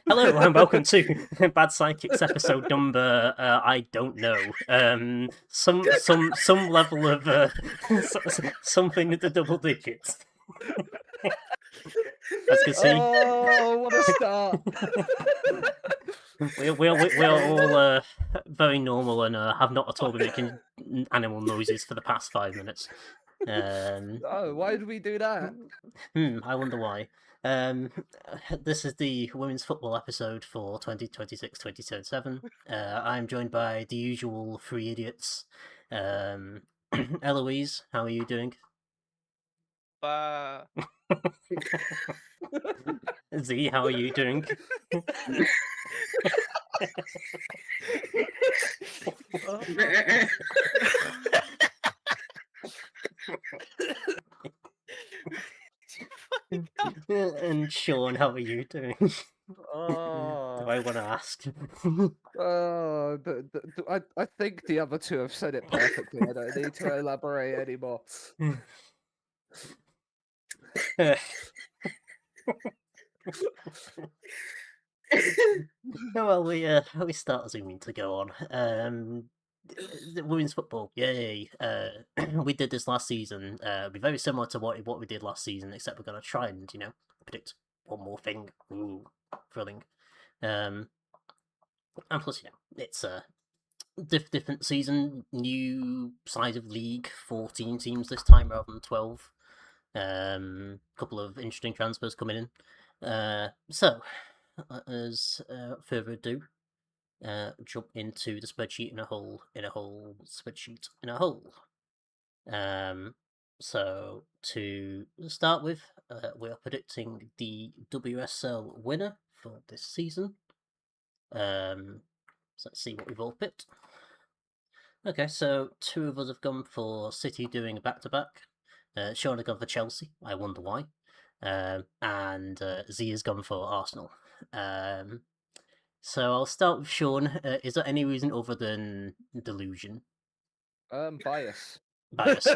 Hello and welcome to Bad Psychics episode number I don't know. Some level of something in the double digits. As you can see, Oh, what a start! we're all very normal and have not at all been making animal noises for the past 5 minutes. Oh, why did we do that? I wonder why. This is the women's football episode for 2026-2027. I'm joined by the usual three idiots. Eloise, how are you doing? Z, how are you doing? And Sean, how are you doing? Do I want to ask? I think the other two have said it perfectly. I don't need to elaborate anymore. Well, we start as we mean to go on. The women's football, yay! We did this last season. It'll be very similar to what we did last season, except we're gonna try and predict one more thing. Ooh, thrilling. And plus, it's a different season, new size of league, 14 teams this time rather than 12. Couple of interesting transfers coming in. So, as further ado, jump into the spreadsheet in a whole spreadsheet in a whole. So to start with, we are predicting the WSL winner for this season. So let's see what we've all picked. Okay, so two of us have gone for City doing a back-to-back. Sean has gone for Chelsea. I wonder why. And Z has gone for Arsenal. So I'll start with Sean. Is there any reason other than delusion? Bias. Bias.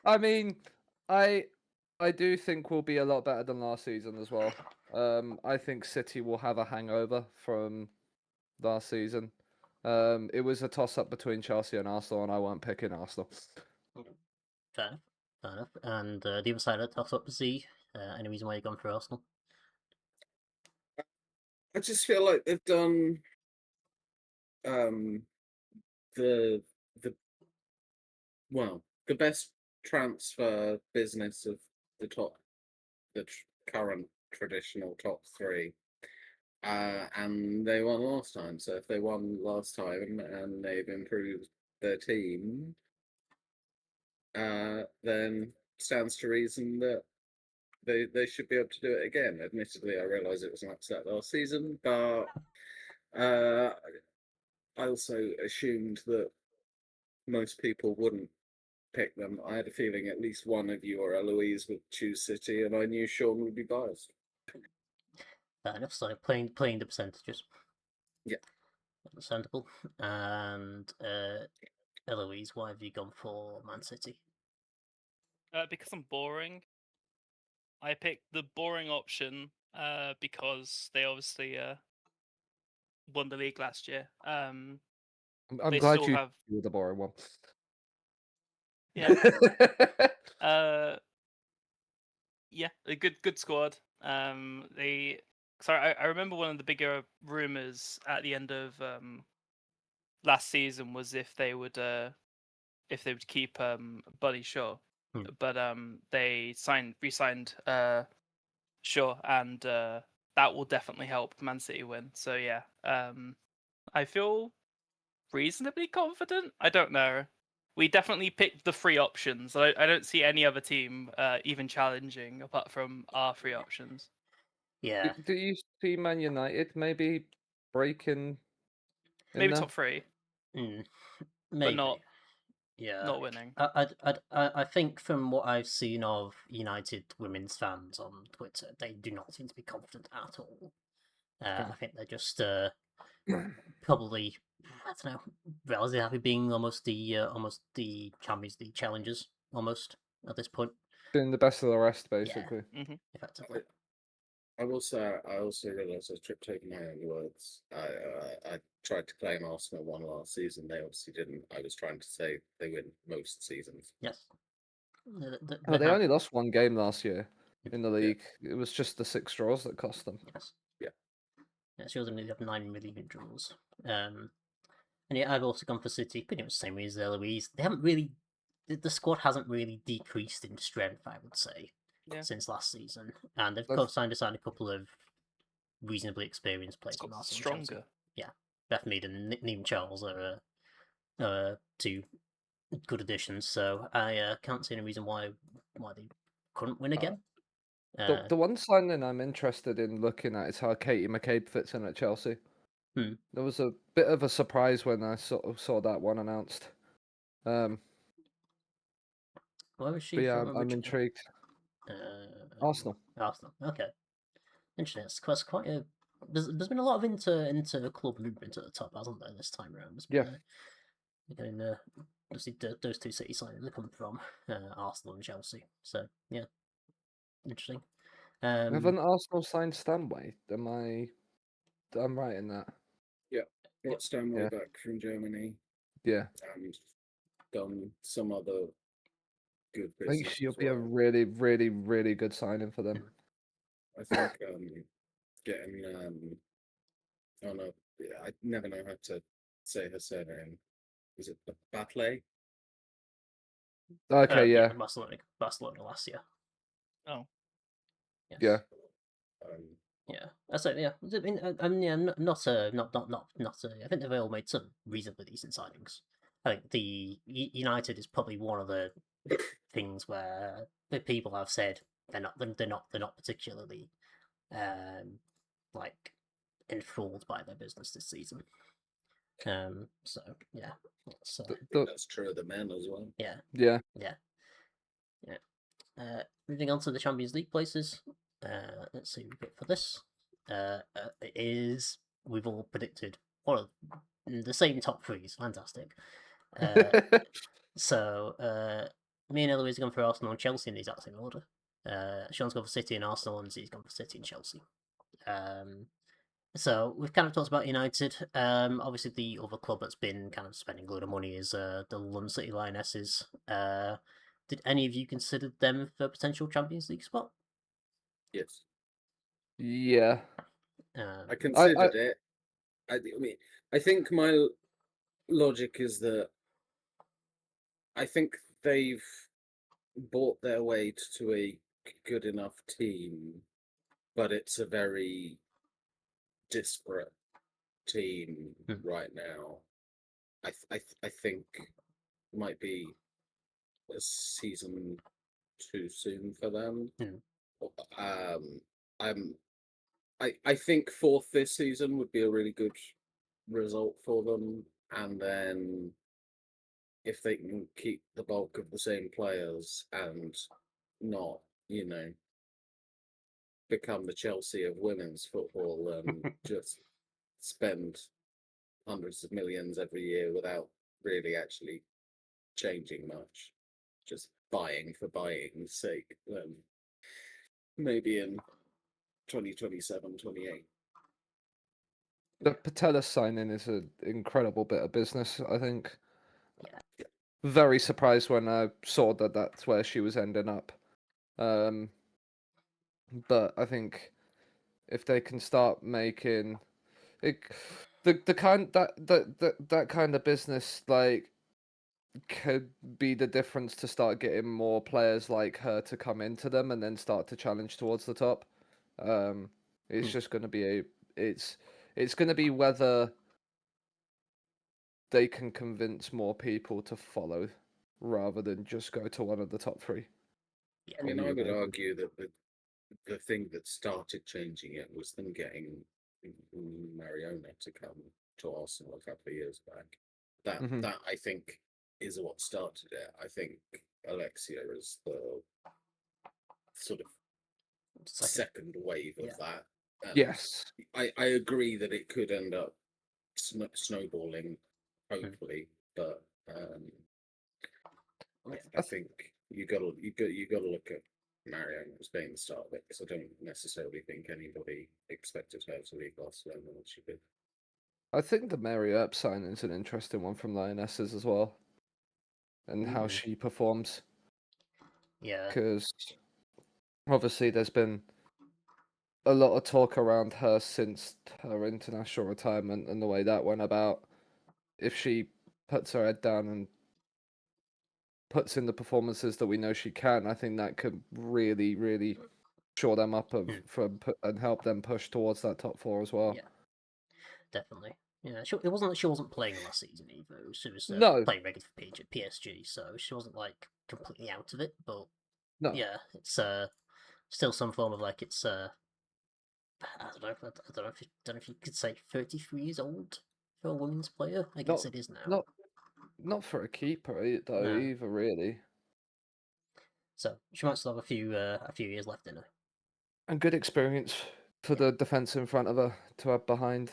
I mean, I do think we'll be a lot better than last season as well. I think City will have a hangover from last season. It was a toss-up between Chelsea and Arsenal, and I weren't picking Arsenal. Fair enough. And the other side of the toss-up, Z. Any reason why you've gone for Arsenal? I just feel like they've done the best transfer business of the current traditional top three. And they won last time. So if they won last time and they've improved their team, then stands to reason that they should be able to do it again. Admittedly, I realise it was an upset last season, but I also assumed that most people wouldn't pick them. I had a feeling at least one of you or Eloise would choose City, and I knew Sean would be biased. Fair enough. So playing the percentages. Yeah. Understandable. And Eloise, why have you gone for Man City? Because I'm boring. I picked the boring option because they obviously won the league last year. I'm they glad still you have were the boring one. yeah yeah a good squad. I remember one of the bigger rumors at the end of last season was if they would keep Buddy Shaw, but they re-signed Shaw, and that will definitely help Man City win. So yeah, I feel reasonably confident. I don't know. We definitely picked the three options. I don't see any other team even challenging apart from our three options. Yeah. Do you see Man United maybe breaking? Maybe top three, maybe. but not winning. I think from what I've seen of United women's fans on Twitter, they do not seem to be confident at all. I think they're just probably, I don't know, relatively happy being almost the Champions League challengers almost at this point. Being the best of the rest, basically. Yeah. Effectively. I will say, I also realised I tripped over my own words. I tried to claim Arsenal won last season. They obviously didn't. I was trying to say they win most seasons. Yes. Oh, they have- only lost one game last year in the Yeah. league. It was just the 6 draws that cost them. Yes. Yeah. Yeah, it shows them they have 9 million draws. And yeah, I've also gone for City, pretty much the same way as Eloise. They haven't really, the squad hasn't really decreased in strength, I would say, Yeah. since last season. And they've That's- signed a couple of reasonably experienced players from Arsenal and Chelsea. Stronger. Yeah, Beth Mead and Neem Charles are two good additions. So I can't see any reason why they couldn't win again. The one signing I'm interested in looking at is how Katie McCabe fits in at Chelsea. Hmm. There was a bit of a surprise when I sort of saw that one announced. Where was she But yeah, from I'm originally? intrigued. Arsenal. Arsenal. Okay. Interesting. It's quite a. There's been a lot of inter club movement at the top, hasn't there? This time around. Yeah. Again, those two city signings that come from Arsenal and Chelsea. So yeah, interesting. Haven't Arsenal signed Stanway? I'm right in that. Got Stanway Yeah. back from Germany Yeah. and done some other good I think business she'll as be a well. really, really, really good signing for them. I think getting oh no, I never know how to say her surname. Is it Batley? Okay, yeah. Barcelona last year. Oh. Yes. Yeah. Yeah, that's it. Yeah, I mean, yeah, not. I think they've all made some reasonably decent signings. I think the United is probably one of the things where the people have said they're not particularly like enthralled by their business this season. So yeah, That's true of the men as well. yeah. Yeah. Moving on to the Champions League places. Let's see what we've got for this. It is, we've all predicted one of the same top threes. Fantastic. So me and Eloise have gone for Arsenal and Chelsea in the exact same order. Sean's gone for City and Arsenal, and Z's gone for City and Chelsea. So we've kind of talked about United. Obviously, the other club that's been kind of spending a load of money is the London City Lionesses. Did any of you consider them for a potential Champions League spot? Yes, Yeah. I considered it. I mean, I think my logic is that I think they've bought their way to a good enough team, but it's a very disparate team right now. I think might be a season too soon for them. I think fourth this season would be a really good result for them, and then if they can keep the bulk of the same players and not, become the Chelsea of women's football and just spend hundreds of millions every year without really actually changing much, just buying for buying's sake, then maybe in 2027, 28. The Patella signing is an incredible bit of business, I think. Yeah. Very surprised when I saw that that's where she was ending up. But I think if they can start making it, the kind that kind of business like could be the difference to start getting more players like her to come into them and then start to challenge towards the top. It's just going to be it's going to be whether they can convince more people to follow rather than just go to one of the top three. Yeah. I mean, I would argue that the thing that started changing it was them getting Mariona to come to Arsenal a couple of years back. That I think is what started it. I think Alexia is the sort of second wave of that. And yes, I agree that it could end up snowballing, hopefully, but I think you got to look at Marianne was being the start of it, because I don't necessarily think anybody expected her to leave Barcelona when she did. I think the Mary Earp signing is an interesting one from Lionesses as well, and how she performs. Yeah. Because obviously there's been a lot of talk around her since her international retirement and the way that went about. If she puts her head down and puts in the performances that we know she can, I think that could really, really shore them up and help them push towards that top four as well. Yeah, definitely. Yeah, it wasn't that she wasn't playing last season either. She was No. playing regular for PSG, so she wasn't like completely out of it. But No. yeah, it's still some form of like it's I don't know. I don't know if you could say 33 years old for a women's player. I guess it is now. Not for a keeper though, No. either really. So she might still have a few years left in her. And good experience for the defence in front of her to have behind.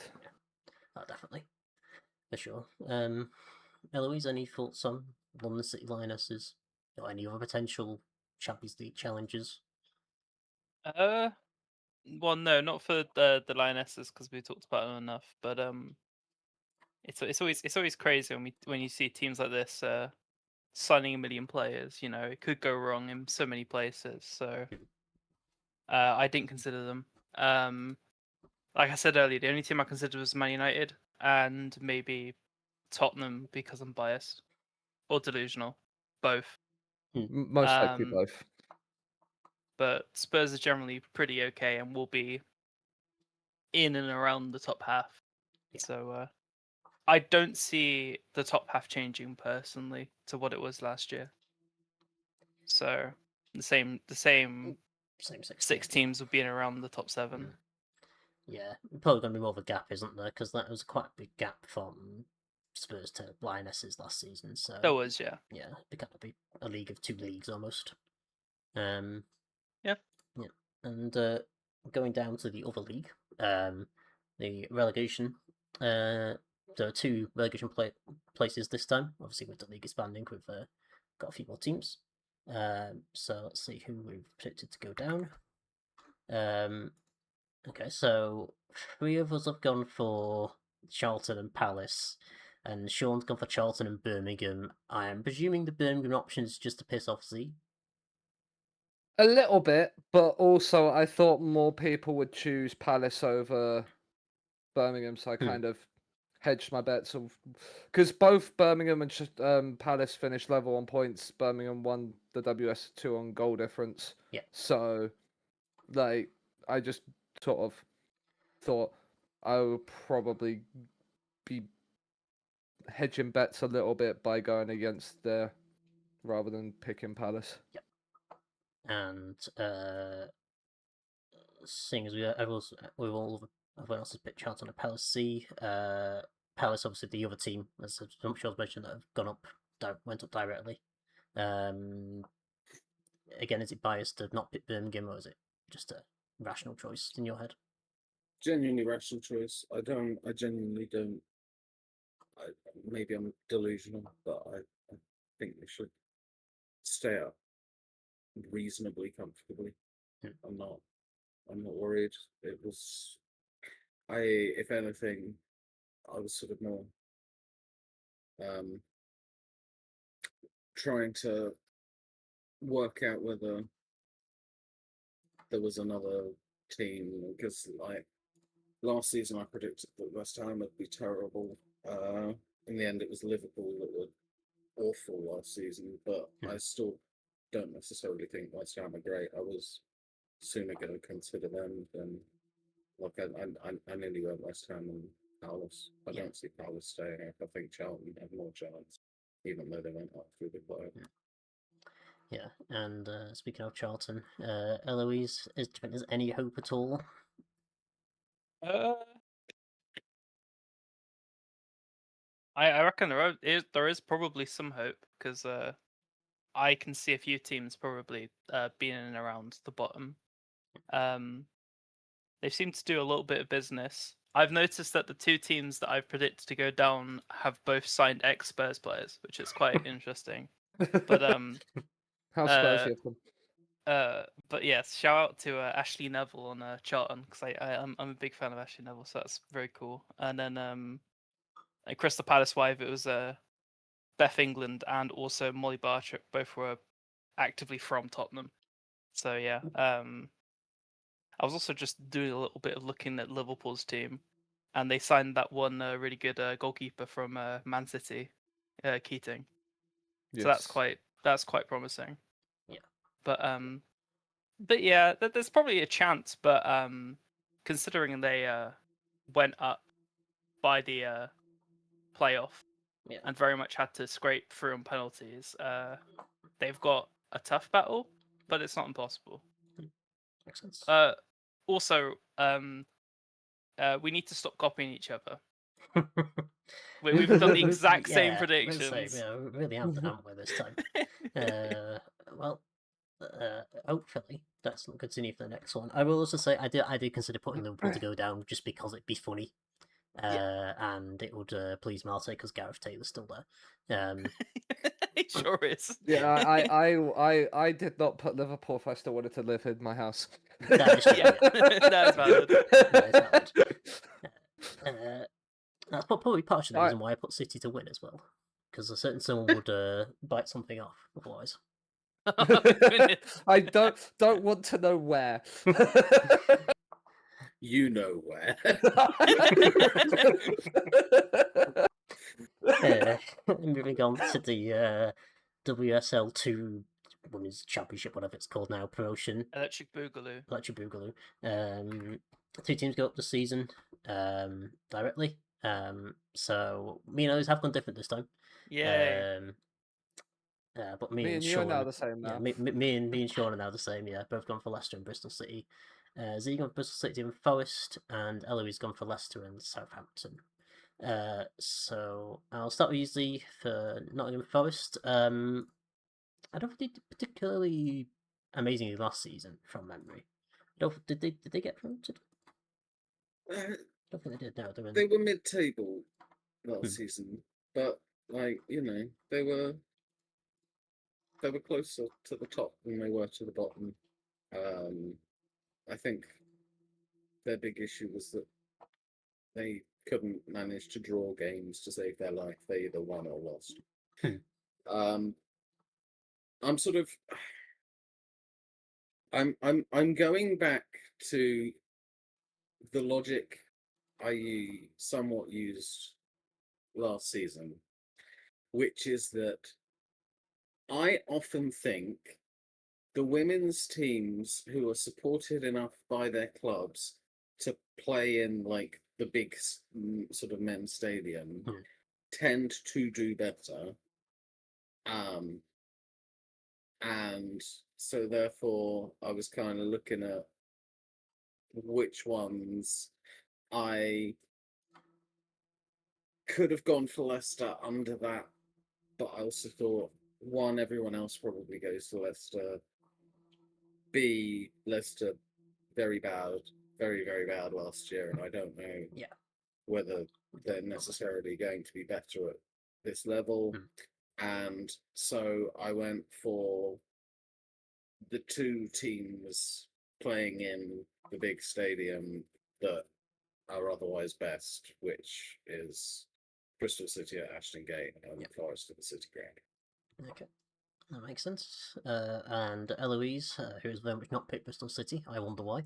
Oh, definitely, for sure. Eloise, any thoughts on London City Lionesses or any other potential Champions League challenges? Well, no, not for the Lionesses because we talked about them enough. But it's always crazy when you see teams like this signing 1 million players. You know, it could go wrong in so many places. So I didn't consider them. Like I said earlier, the only team I considered was Man United and maybe Tottenham because I'm biased or delusional, both. Most likely both. But Spurs are generally pretty okay and will be in and around the top half. Yeah. So I don't see the top half changing personally to what it was last year. So the same six teams would be in around the top 7. Yeah, probably going to be more of a gap, isn't there? Because that was quite a big gap from Spurs to Lionesses last season. So There was, yeah. Yeah, it kind of be a league of two leagues almost. Yeah. And going down to the other league, the relegation. There are 2 relegation places this time. Obviously, with the league expanding, we've got a few more teams. So let's see who we've predicted to go down. Okay, so 3 of us have gone for Charlton and Palace, and Sean's gone for Charlton and Birmingham. I am presuming the Birmingham option is just to piss off Z. A little bit, but also I thought more people would choose Palace over Birmingham, so I kind of hedged my bets because both Birmingham and Palace finished level on points. Birmingham won the WS2 on goal difference. Yeah. So, like, I just sort of thought I would probably be hedging bets a little bit by going against there rather than picking Palace. Yep. And seeing as everyone else has picked Charlton and Palace C, Palace obviously the other team, as I'm sure I've mentioned, that have gone up, went up directly. Again, is it biased to not pick Birmingham, or is it just a rational choice in your head? Genuinely rational choice. I genuinely don't. Maybe I'm delusional, but I think they should stay up reasonably comfortably. I'm not worried. It was, if anything, I was sort of more trying to work out whether there was another team, because like last season I predicted that West Ham would be terrible. In the end, it was Liverpool that were awful last season, but I still don't necessarily think West Ham are great. I was sooner going to consider them than I nearly went West Ham and Palace. I don't see Palace staying up. I think Charlton have more chance, even though they went up through the play. Yeah, and speaking of Charlton, Eloise, do you think there's any hope at all? I reckon there is probably some hope because I can see a few teams probably being in and around the bottom. They seem to do a little bit of business. I've noticed that the 2 teams that I've predicted to go down have both signed ex-Spurs players, which is quite interesting. But how Spursy of them? But yes, shout out to Ashley Neville on Charlton because I'm a big fan of Ashley Neville, so that's very cool. And then at Crystal Palace wife, it was Beth England and also Molly Bartrip, both were actively from Tottenham. So yeah, I was also just doing a little bit of looking at Liverpool's team, and they signed that one really good goalkeeper from Man City, Keating. So that's quite promising. Yeah. But yeah, there's probably a chance. But considering they went up by the playoff Yeah. and very much had to scrape through on penalties, they've got a tough battle, but it's not impossible. Makes sense. Also, we need to stop copying each other. We've done the exact same predictions. Yeah, we really have done, haven't we, this time? Well, hopefully that's not continue for the next one. I will also say I did consider putting Liverpool to go down just because it'd be funny, and it would please Malte because Gareth Taylor's still there. He sure is. Yeah, I did not put Liverpool if I still wanted to live in my house. That is true, Yeah, that's valid. That is valid. That's probably partially the reason why I put City to win as well, because a certain someone would bite something off otherwise. Oh, goodness. I don't want to know where. You know where. Moving on to the WSL 2 Women's Championship, whatever it's called now, promotion. Electric Boogaloo. Two teams go up this season directly. So me and others have gone different this time. Yay. But Me and you Sean are now the same now. Yeah, me and Sean are now the same. Yeah, both gone for Leicester and Bristol City. Z gone for Bristol City and Forest, and Eloise gone for Leicester and Southampton. So I'll start with Z for Nottingham Forest. I don't think they did particularly amazingly last season from memory. Did they get promoted? I don't think they did. No, They were mid-table last season, but they were closer to the top than they were to the bottom. I think their big issue was that they couldn't manage to draw games to save their life. They either won or lost. I'm sort of I'm going back to the logic I somewhat used last season, which is that I often think the women's teams who are supported enough by their clubs to play in like the big sort of men's stadium tend to do better. And so therefore I was kind of looking at which ones I could have gone for Leicester under that, but I also thought, one, everyone else probably goes to Leicester. B, Leicester very bad, very, very bad last year, and I don't know whether they're necessarily going to be better at this level. And so I went for the two teams playing in the big stadium that are otherwise best, which is Bristol City at Ashton Gate and Forest at the City Ground. Okay, that makes sense. And Eloise, who has very much not picked Bristol City, I wonder why.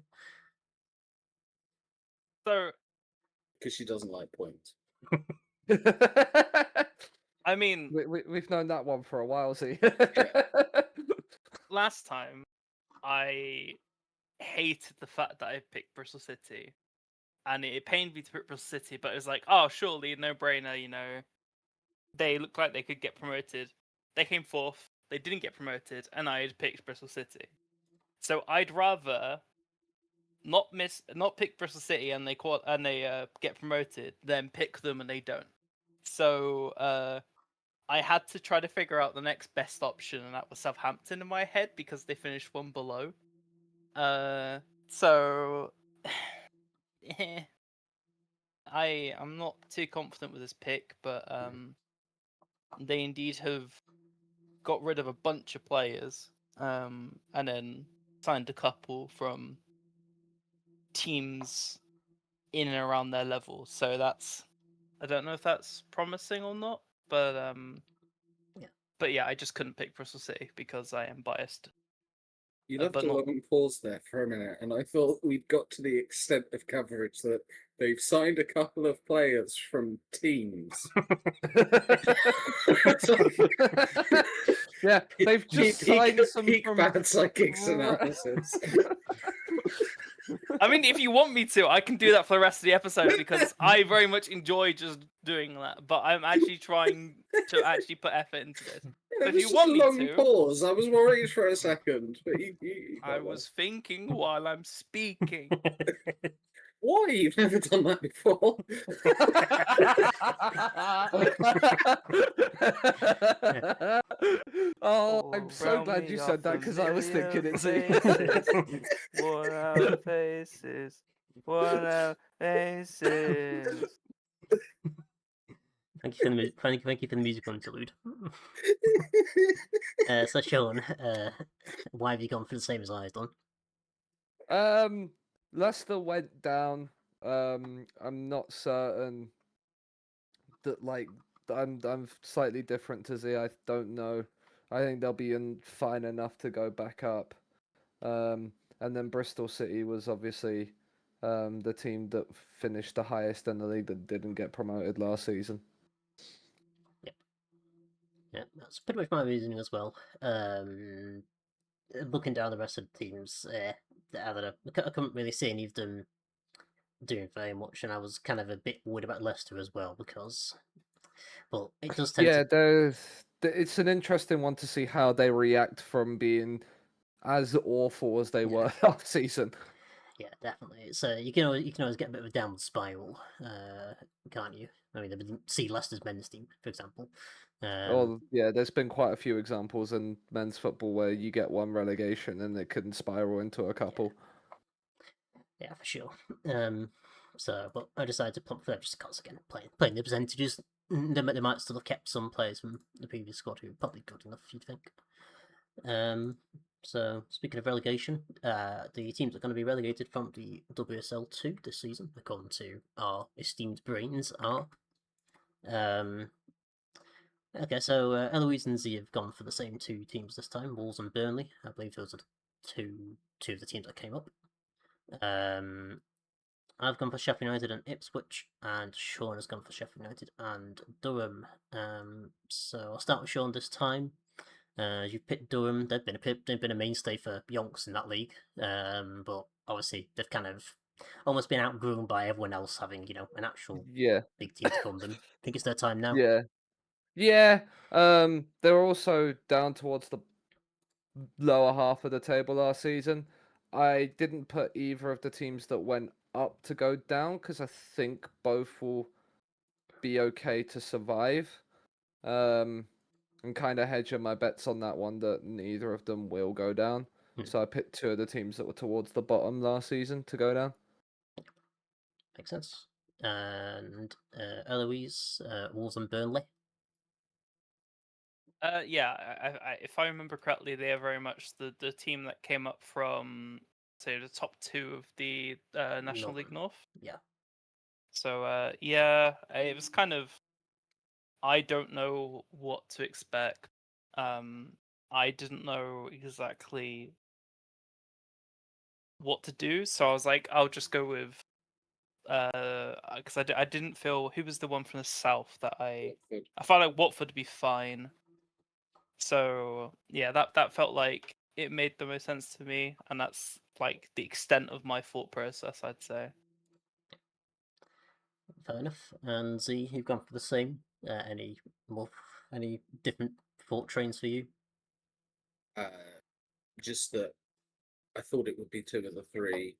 So, because she doesn't like points. I mean, we've known that one for a while, see. Last time, I hated the fact that I picked Bristol City, and it pained me to pick Bristol City. But it was like, oh, surely no brainer. They looked like they could get promoted. They came fourth. They didn't get promoted, and I had picked Bristol City. So I'd rather not pick Bristol City and they get promoted than pick them and they don't. So I had to try to figure out the next best option, and that was Southampton in my head because they finished one below. So I'm not too confident with this pick, but they indeed have got rid of a bunch of players, and then signed a couple from teams in and around their level. So I don't know if that's promising or not, but Yeah. But yeah, I just couldn't pick Bristol City because I am biased. You Uh, left but a not- long pause there for a minute, and I thought we'd got to the extent of coverage that they've signed a couple of players from teams. Yeah, they've just signed some peak from. bad psychics analysis. I mean, if you want me to, I can do that for the rest of the episode because I very much enjoy just doing that. But I'm actually trying to actually put effort into this. It If was you just want a me long to- pause. I was worried for a second, but you I got was thinking while I'm speaking. there. Why? You've never done that before. Oh, I'm so glad you said that because I was thinking it too. Worn out faces. Worn out faces. Thank you for the thank you for the musical interlude. So Sean, why have you gone for the same as I've done? Leicester went down. I'm not certain that I'm slightly different to Z. I don't know. I think they'll be fine enough to go back up. And then Bristol City was obviously the team that finished the highest in the league that didn't get promoted last season. Yeah, that's pretty much my reasoning as well. Looking down the rest of the teams, I don't know. I couldn't really see any of them doing very much, and I was kind of a bit worried about Leicester as well because, well, it does tend Yeah, to. it's an interesting one to see how they react from being as awful as they were last season. Yeah, definitely. So you can always get a bit of a downward spiral, can't you? I mean, we didn't see Leicester's men's team, for example. Yeah, there's been quite a few examples in men's football where you get one relegation and it can spiral into a couple. Yeah, for sure. But I decided to plump for them just because, again, playing the percentages, they might still have kept some players from the previous squad who are probably good enough, you'd think. So speaking of relegation, the teams that are going to be relegated from the WSL2 this season, according to our esteemed brains, are. Okay, so Eloise and Z have gone for the same two teams this time, Wolves and Burnley. I believe those are two of the teams that came up. I've gone for Sheffield United and Ipswich, and Sean has gone for Sheffield United and Durham. So I'll start with Sean this time. You've picked Durham. They've been a mainstay for Yonks in that league. But obviously they've kind of almost been outgrown by everyone else having an actual big team to fund them. I think it's their time now. Yeah. They're also down towards the lower half of the table last season. I didn't put either of the teams that went up to go down because I think both will be okay to survive. I'm kind of hedging my bets on that one that neither of them will go down. So I picked two of the teams that were towards the bottom last season to go down. Makes sense. And Eloise, Wolves and Burnley. If I remember correctly, they are very much the team that came up from, say, the top two of the National League North. Yeah. So it was kind of. I don't know what to expect. I didn't know exactly what to do, so I was like, I'll just go with because I didn't feel who was the one from the south that I felt like Watford would be fine. So yeah, that felt like it made the most sense to me, and that's like the extent of my thought process, I'd say. Fair enough. And Z, you've gone for the same. Any different thought trains for you? Just that I thought it would be two of the three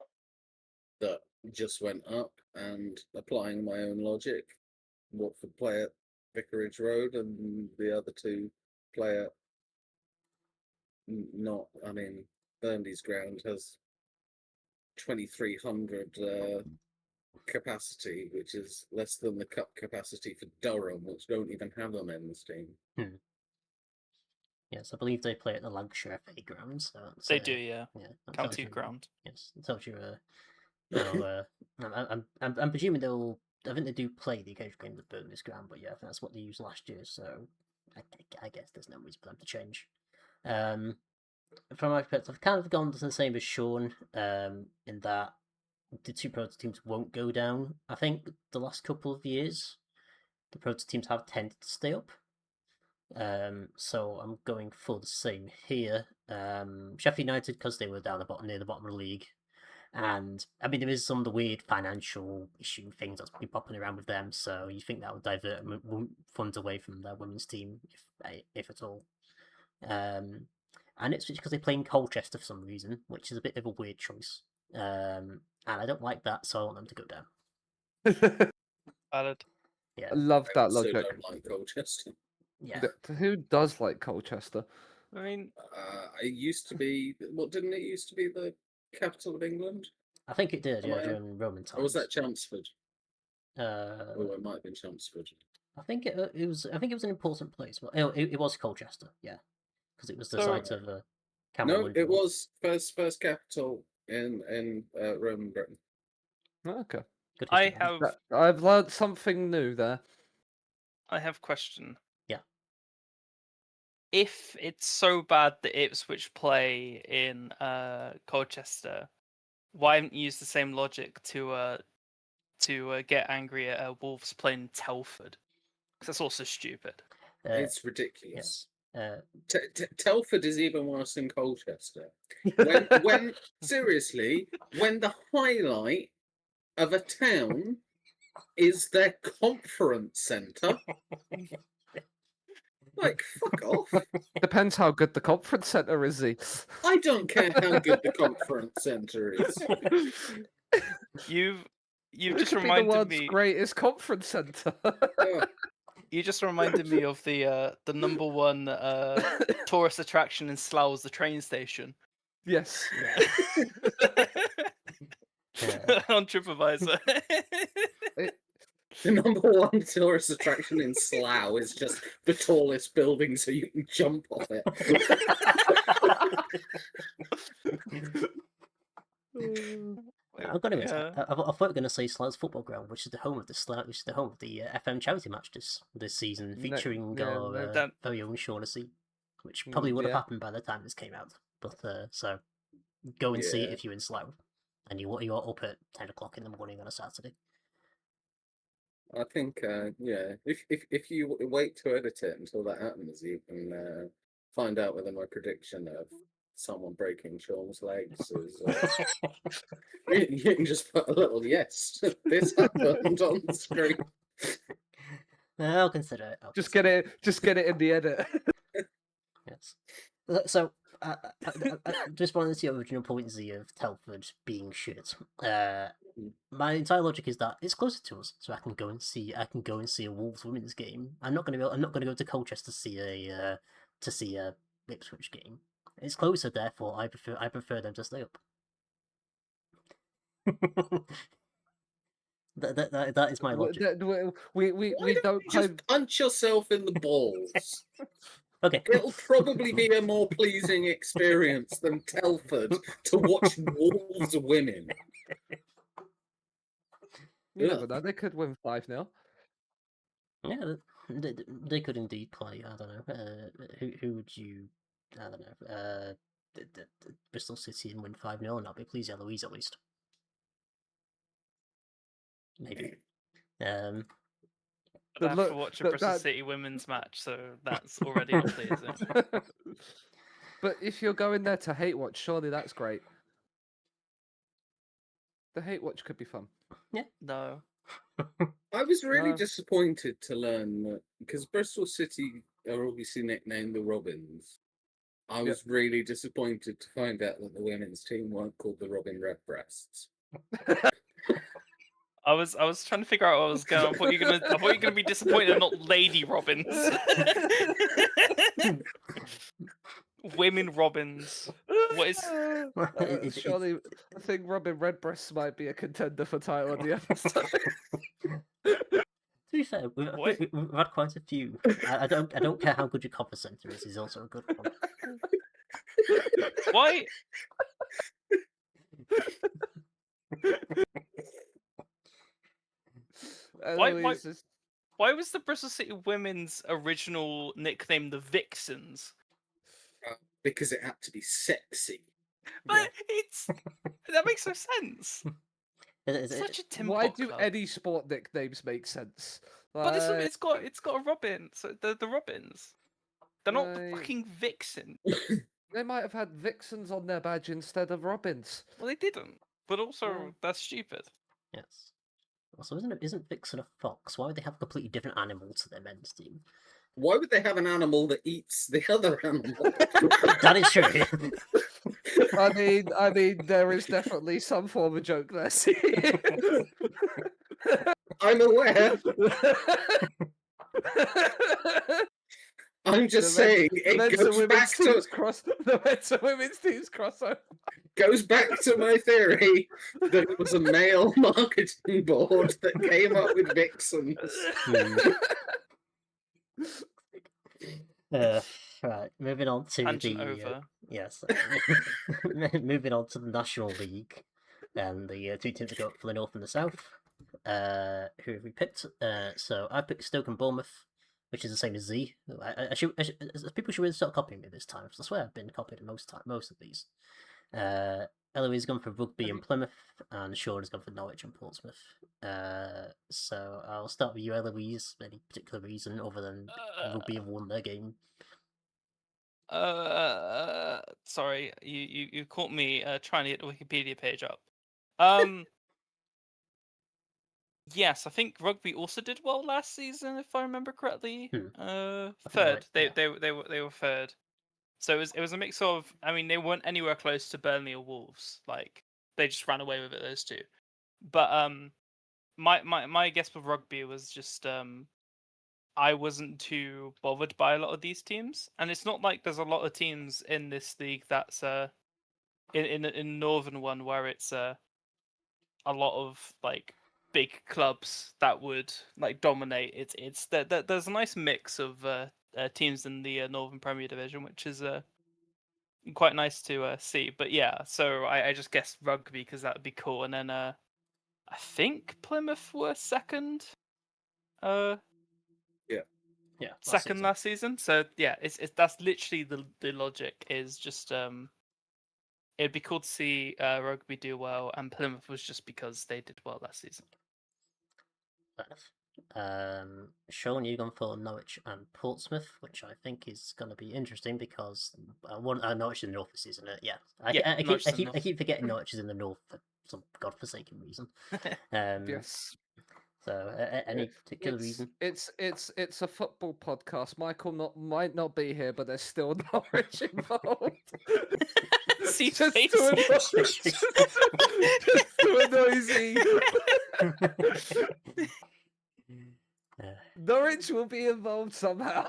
that just went up, and applying my own logic, Watford play at Vicarage Road, and the other two play at not. I mean, Burnley's ground has 2,300 capacity, which is less than the cup capacity for Durham, which don't even have a men's team. Yes, I believe they play at the Lancashire FA ground. So that's, They do, yeah. Yeah, that tells County you, ground. Yes, it tells you. I'm presuming they'll. I think they do play the occasional games at Burnley's ground, but yeah, I think that's what they used last year. So I guess there's no reason for them to change. From my perspective, I've kind of gone to the same as Sean. In that the two proto teams won't go down. I think the last couple of years, the proto teams have tended to stay up. So I'm going for the same here. Sheffield United, because they were down the bottom, near the bottom of the league. And I mean, there is some of the weird financial issue things that's been popping around with them. So you think that would divert funds away from their women's team, if at all. And it's because they play in Colchester for some reason, which is a bit of a weird choice. And I don't like that, so I want them to go down. Valid. Yeah, I love I that also logic. don't like Colchester. yeah. Who does like Colchester? I mean, It used to be. What didn't it used to be the capital of England? I think it did, Am yeah, I- during Roman times. Or was that Chelmsford? Uh, Oh, it might have been Chelmsford. I think it was. I think it was an important place, but it was Colchester, yeah, because it was the So- site of Cameron No, Wood it War. was first capital in Roman Britain. Oh, okay. Good I history, man. have I've learned something new there. question. Yeah. If it's so bad that Ipswich play in Colchester, why haven't you used the same logic to get angry at Wolves playing Telford? Because that's also stupid. It's ridiculous. yes. Telford is even worse than Colchester. When seriously, when the highlight of a town is their conference centre, like fuck off. Depends how good the conference centre is. I don't care how good the conference centre is. You've It just could be the reminded world's me. greatest conference centre. Oh, You just reminded me of the number one tourist attraction in Slough, the train station. Yes. On TripAdvisor. the number one tourist attraction in Slough is just the tallest building, so you can jump off it. I'm gonna admit, I thought you were gonna say Slough's football ground, which is the home of the FM charity match this season, featuring our that- very own Shaughnessy, which probably would have yeah. happened by the time this came out. But so go and see it Yeah. if you're in Slough, and you're up at 10 o'clock in the morning on a Saturday. I think, yeah, if you wait to edit it until that happens, you can find out whether my prediction of someone breaking Sean's legs is. You can just put a little yes. This happened on the screen. I'll consider it. Just get it in the edit. Yes. So, just wanted to see the original points of Telford being shit. My entire logic is that it's closer to us, so I can go and see a Wolves women's game. I'm not gonna go to Colchester to see a Ipswich game. It's closer, therefore I prefer them to stay up. that is my logic. We Why don't you just claim. punch yourself in the balls? Okay. It'll probably be a more pleasing experience than Telford to watch Wolves women. You never know. They could win 5-0. Yeah, they could indeed play. I don't know. Who would you? I don't know. Bristol City and win 5-0, and that'll be pleasing Eloise at least. Maybe. I'd The have look- to watch a that- Bristol that- City women's match, so that's already not pleasing. But if you're going there to hate watch, surely that's great. The hate watch could be fun. No. I was really No. disappointed to learn that because Bristol City are obviously nicknamed the Robins. I Yep. was really disappointed to find out that the women's team weren't called the Robin Redbreasts. I was trying to figure out what was going on. I thought you were gonna be disappointed they're not Lady Robins. Women Robins. What is Surely, I think Robin Redbreasts might be a contender for title on the episode. To be be fair, What? we've had quite a few. I don't care how good your copper center is. He's also a good one. Why? Why? Eloise is Why was the Bristol City Women's original nickname the Vixens? Because it had to be sexy. But that makes no sense. Is it- Such a Tim why Pot do club. any sport nicknames make sense? But Like, it's got a Robin. So the Robins. They're not Like- fucking Vixen. they might have had vixens on their badge instead of robins. Well, they didn't. But also, Yeah. that's stupid. Yes. Also, isn't Vixen a fox? Why would they have a completely different animal to their men's team? Why would they have an animal that eats the other animal? That is true. I mean, there is definitely some form of joke there. See? I'm aware. I'm just saying it goes back to the men's and women's teams crossover. goes back to my theory that it was a male marketing board that came up with vixens. Right, moving on to Tangent the over. yes, moving on to the National League, and the two teams that go up for the North and the South. Who have we picked? So I picked Stoke and Bournemouth, which is the same as Z. People should really start copying me this time, because I swear I've been copied most of these. Eloise has gone for Rugby and Plymouth, and Sean has gone for Norwich and Portsmouth. So I'll start with you, Eloise. Any particular reason other than Rugby have won their game? Sorry, you caught me trying to get the Wikipedia page up. Yes, I think Rugby also did well last season, if I remember correctly. Third. They were third. So it was a mix of. I mean, they weren't anywhere close to Burnley or Wolves. Like they just ran away with it. Those two. But my guess with Rugby was just I wasn't too bothered by a lot of these teams, and it's not like there's a lot of teams in this league that's in Northern one where it's a lot of like big clubs that would like dominate. It's there's a nice mix of teams in the Northern Premier Division, which is quite nice to see. But yeah, so I just guessed Rugby because that would be cool, and then I think Plymouth were second. Yeah, Second last season. So yeah, it's that's literally the logic is just it'd be cool to see Rugby do well, and Plymouth was just because they did well last season. Fair enough. Sean, you've gone for Norwich and Portsmouth, which I think is going to be interesting because Norwich in the North this season. Yeah, I keep forgetting Norwich is in the North for some godforsaken reason. Yes. So, any particular reason? It's a football podcast. Michael might not be here, but there's still Norwich involved. See just face. to annoy Z. Norwich will be involved somehow.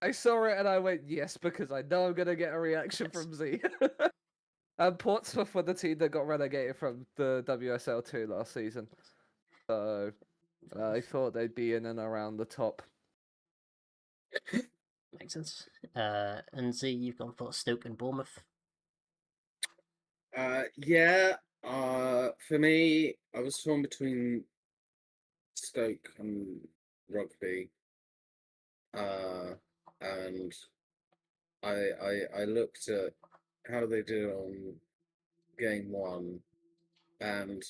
I saw it and I went yes because I know I'm gonna get a reaction from Z. And Portsmouth were the team that got relegated from the WSL2 last season. So I thought they'd be in and around the top. Makes sense. And Z, you've gone for Stoke and Bournemouth. Yeah. For me, I was torn between Stoke and Rugby. And I looked at how they did on game one, and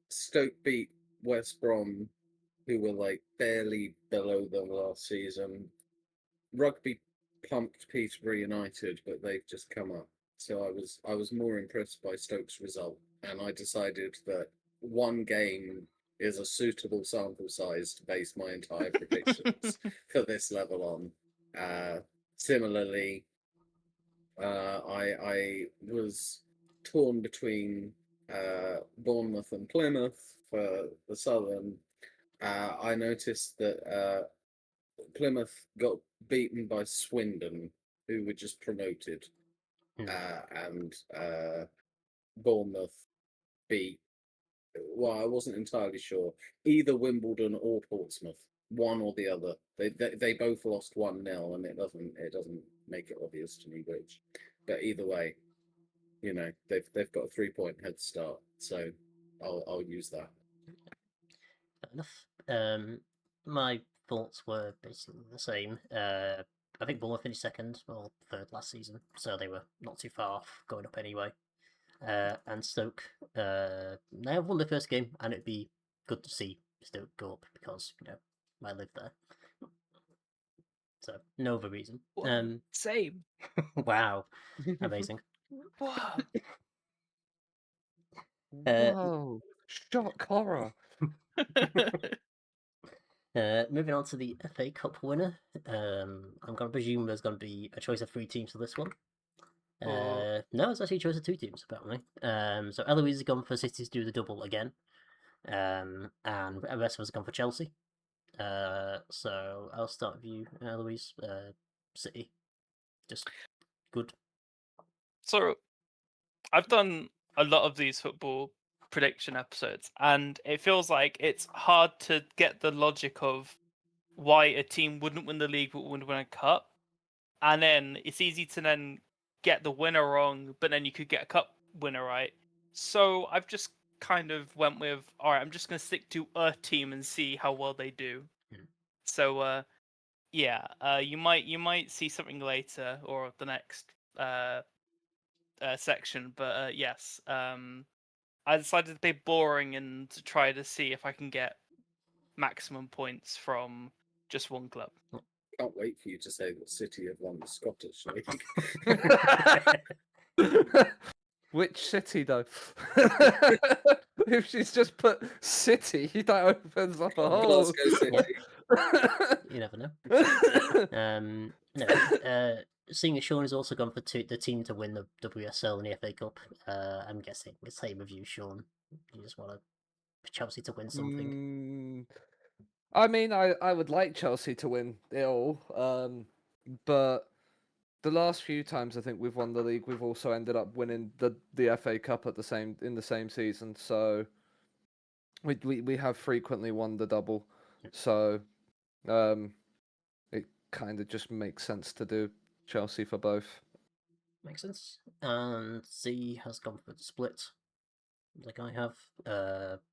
Stoke beat West Brom, who were like barely below them last season. Rugby pumped Peterborough United, but they've just come up. So I was more impressed by Stoke's result, and I decided that one game is a suitable sample size to base my entire predictions for this level on. Similarly, I was torn between Bournemouth and Plymouth for the Southern. I noticed that Plymouth got beaten by Swindon, who were just promoted, and Bournemouth beat well, I wasn't entirely sure. Either Wimbledon or Portsmouth, one or the other. They both lost 1-0, and it doesn't make it obvious to me which. But either way, they've got a 3-point head start, so I'll use that. Fair enough. My thoughts were basically the same. I think Bournemouth finished second or third last season, so they were not too far off going up anyway. And Stoke, they have won their first game, and it'd be good to see Stoke go up because I live there. So no other reason. Same. Wow, amazing. Wow. Whoa! Shock horror. Moving on to the FA Cup winner. I'm going to presume there's going to be a choice of 3 teams for this one. No, it's actually a choice of 2 teams, apparently. So Eloise has gone for City to do the double again. And the rest of us have gone for Chelsea. So I'll start with you, Eloise. City. Just good. So I've done a lot of these football prediction episodes, and it feels like it's hard to get the logic of why a team wouldn't win the league but would win a cup. And then it's easy to then get the winner wrong, but then you could get a cup winner right. So I've just kind of went with, all right, I'm just going to stick to a team and see how well they do. So yeah, you might see something later or the next section, but yes, I decided to be boring and to try to see if I can get maximum points from just one club. Can't wait for you to say that City have won the Scottish League. Which city, though? If she's just put city, that opens up a whole. Glasgow City. You never know. No. Seeing as Sean has also gone for the team to win the WSL and the FA Cup, I'm guessing the same with you, Sean. You just want Chelsea to win something. I mean, I would like Chelsea to win it all, but the last few times I think we've won the league, we've also ended up winning the FA Cup in the same season. So we have frequently won the double. So it kind of just makes sense to do Chelsea for both. Makes sense. And Z has gone for the split, like I have.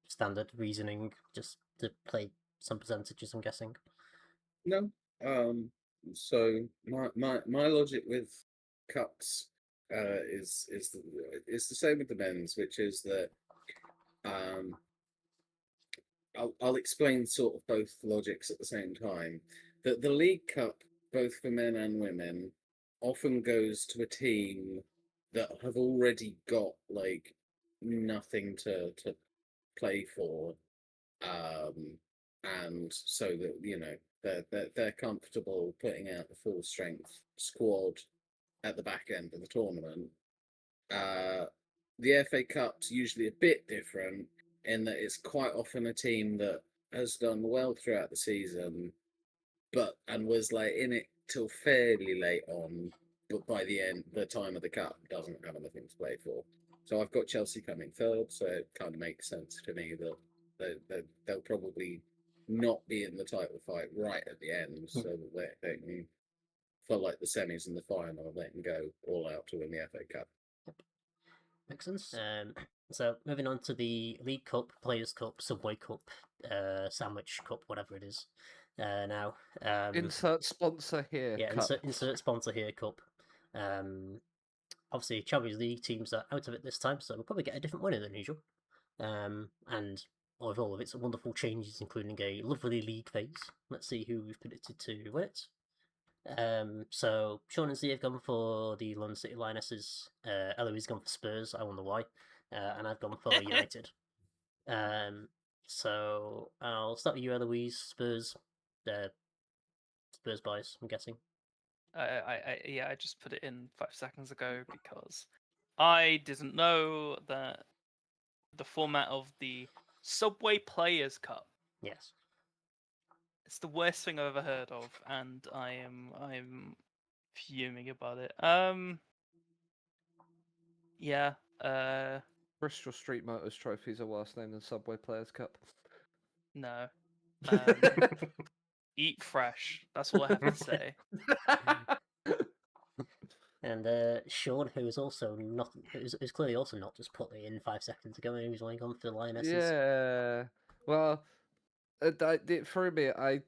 Standard reasoning, just to play some percentages, I'm guessing. No. So my logic with cups is the same with the men's, which is that I'll explain sort of both logics at the same time. That the League Cup, both for men and women, often goes to a team that have already got like nothing to play for, and so that they're comfortable putting out the full strength squad at the back end of the tournament. The FA Cup's usually a bit different in that it's quite often a team that has done well throughout the season, and was like in it till fairly late on, but by the time of the cup doesn't have anything to play for. So I've got Chelsea coming third, so it kind of makes sense to me that they'll probably not be in the title fight right at the end, so that they can, for like the semis and the final, they can go all out to win the FA Cup. Makes sense. So moving on to the League Cup, Players Cup, Subway Cup, Sandwich Cup, whatever it is. Now, Insert sponsor here. yeah, cup. insert sponsor here. Cup. Obviously, Champions League teams are out of it this time, so we'll probably get a different winner than usual. And with all of its wonderful changes, including a lovely league phase. Let's see who we've predicted to win it. So Sean and Z have gone for the London City Lionesses. Eloise gone for Spurs. I wonder why. And I've gone for United. So I'll start with you, Eloise. Spurs. Spurs buys, I'm guessing. I just put it in 5 seconds ago because I didn't know that the format of the Subway Players Cup. Yes. It's the worst thing I've ever heard of, and I'm fuming about it. Yeah. Bristol Street Motors trophies are worse named than Subway Players Cup. No. Eat fresh. That's all I have to say. And Sean, who was also not, who's clearly also not just put it in 5 seconds ago, and he was only gone for the Lionesses. Yeah. Well, it threw me. I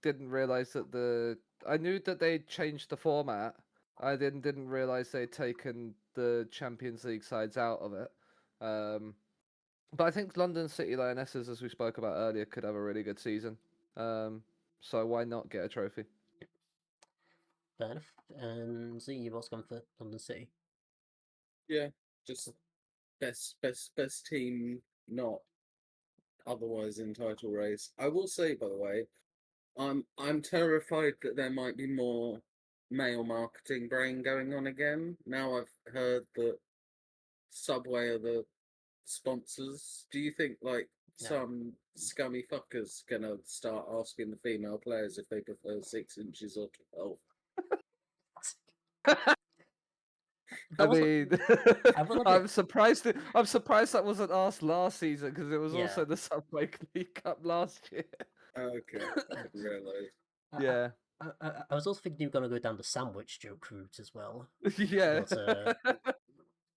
didn't realize that I knew that they changed the format. I didn't realize they'd taken the Champions League sides out of it. But I think London City Lionesses, as we spoke about earlier, could have a really good season. So why not get a trophy? Fair enough. And Z, you've also gone for London City. Yeah, just best team, not otherwise in title race. I will say, by the way, I'm terrified that there might be more male marketing brain going on again. Now I've heard that Subway are the sponsors. Do you think like No. some scummy fuckers gonna start asking the female players if they prefer 6 inches or 12? I mean, I will I'm admit- surprised. I'm surprised that wasn't asked last season because it was Yeah. also the Subway League Cup last year. Okay, I didn't realise. Yeah, I was also thinking you were going to go down the sandwich joke route as well. yeah, But,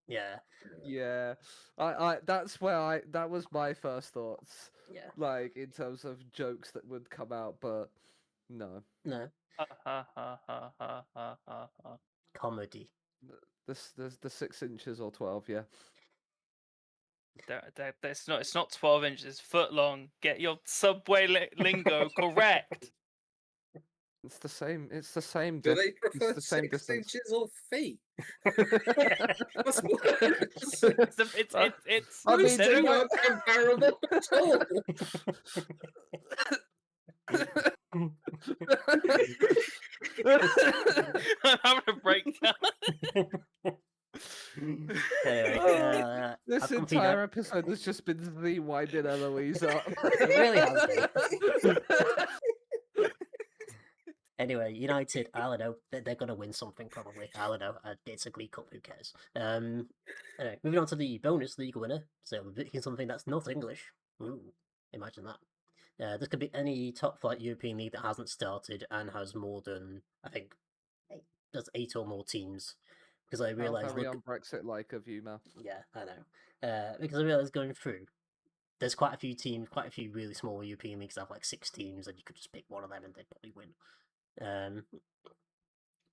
yeah. yeah. That was my first thoughts. Yeah. Like in terms of jokes that would come out, but no. No. Ha ha ha ha ha ha ha ha. Comedy. There's the 6 inches or 12. Yeah. It's not 12 inches, it's foot long. Get your Subway lingo correct. It's the same. It's the same. Do they prefer it's the same 6 distance. inches or feet? That's It's I mean, they're not comparable at all. I'm having a breakdown. Anyway, This I've completed entire episode has just been the winding Eloise up. It really has been. Anyway, United, I don't know, they're going to win something probably. I don't know, it's a League Cup, who cares? Anyway, moving on to the bonus league winner. So we're picking something that's not English. Ooh, imagine that. This could be any top flight European league that hasn't started and has more than, I think, there's 8 or more teams. Because I How realised, very un-Brexit like of you, Mal. yeah, I know. Because I realised going through, there's quite a few teams, quite a few really small European leagues that have like 6 teams, and you could just pick one of them and they'd probably win.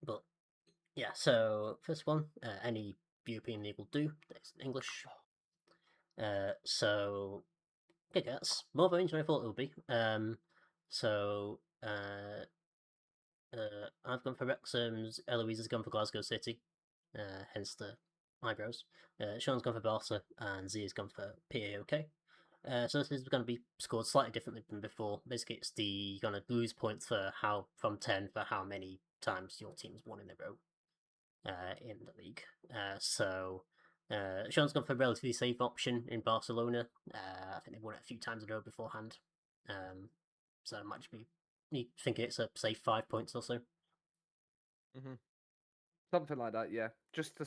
But yeah, so first one, any European league will do. It's in English. So okay, that's more range than I thought it would be. So I've gone for Wrexham's, Eloise has gone for Glasgow City, hence the eyebrows. Sean's gone for Barca, and Z has gone for PAOK. So this is going to be scored slightly differently than before. Basically, it's you're going to lose points for from 10 for how many times your team's won in a row in the league. So Sean's gone for a relatively safe option in Barcelona. I think they've won it a few times in a row beforehand. So it might just be me thinking it's a safe 5 points or so. Mm-hmm. Something like that, yeah. Just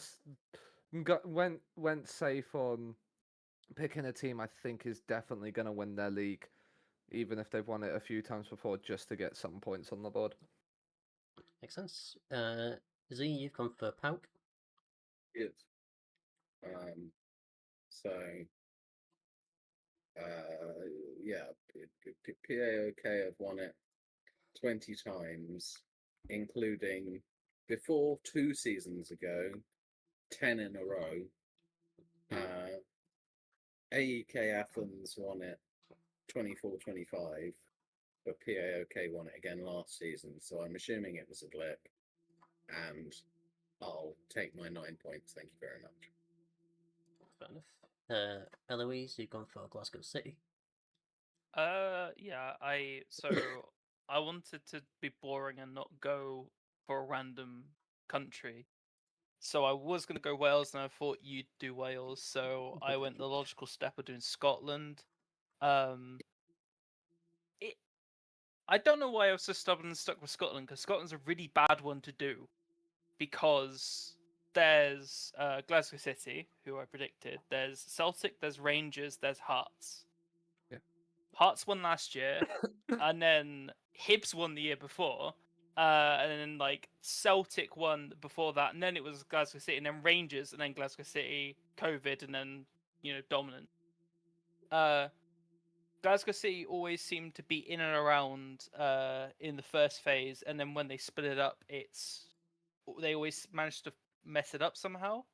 went safe on picking a team I think is definitely going to win their league, even if they've won it a few times before, just to get some points on the board. Makes sense. Z, you've gone for Pauk. Yes. So, yeah, PAOK have won it 20 times, including before 2 seasons ago, 10 in a row. AEK Athens won it 24-25, but PAOK won it again last season, so I'm assuming it was a blip, and I'll take my 9 points, thank you very much. Fair enough. Eloise, you've gone for Glasgow City. Yeah, I wanted to be boring and not go for a random country. So I was going to go Wales, and I thought you'd do Wales, so I went the logical step of doing Scotland. I don't know why I was so stubborn and stuck with Scotland, because Scotland's a really bad one to do, because there's Glasgow City, who I predicted. There's Celtic, there's Rangers, there's Hearts. Yeah. Hearts won last year, and then Hibs won the year before. And then like Celtic won before that, and then it was Glasgow City, and then Rangers, and then Glasgow City, COVID, and then dominant. Glasgow City always seemed to be in and around in the first phase, and then when they split it up, they always managed to mess it up somehow.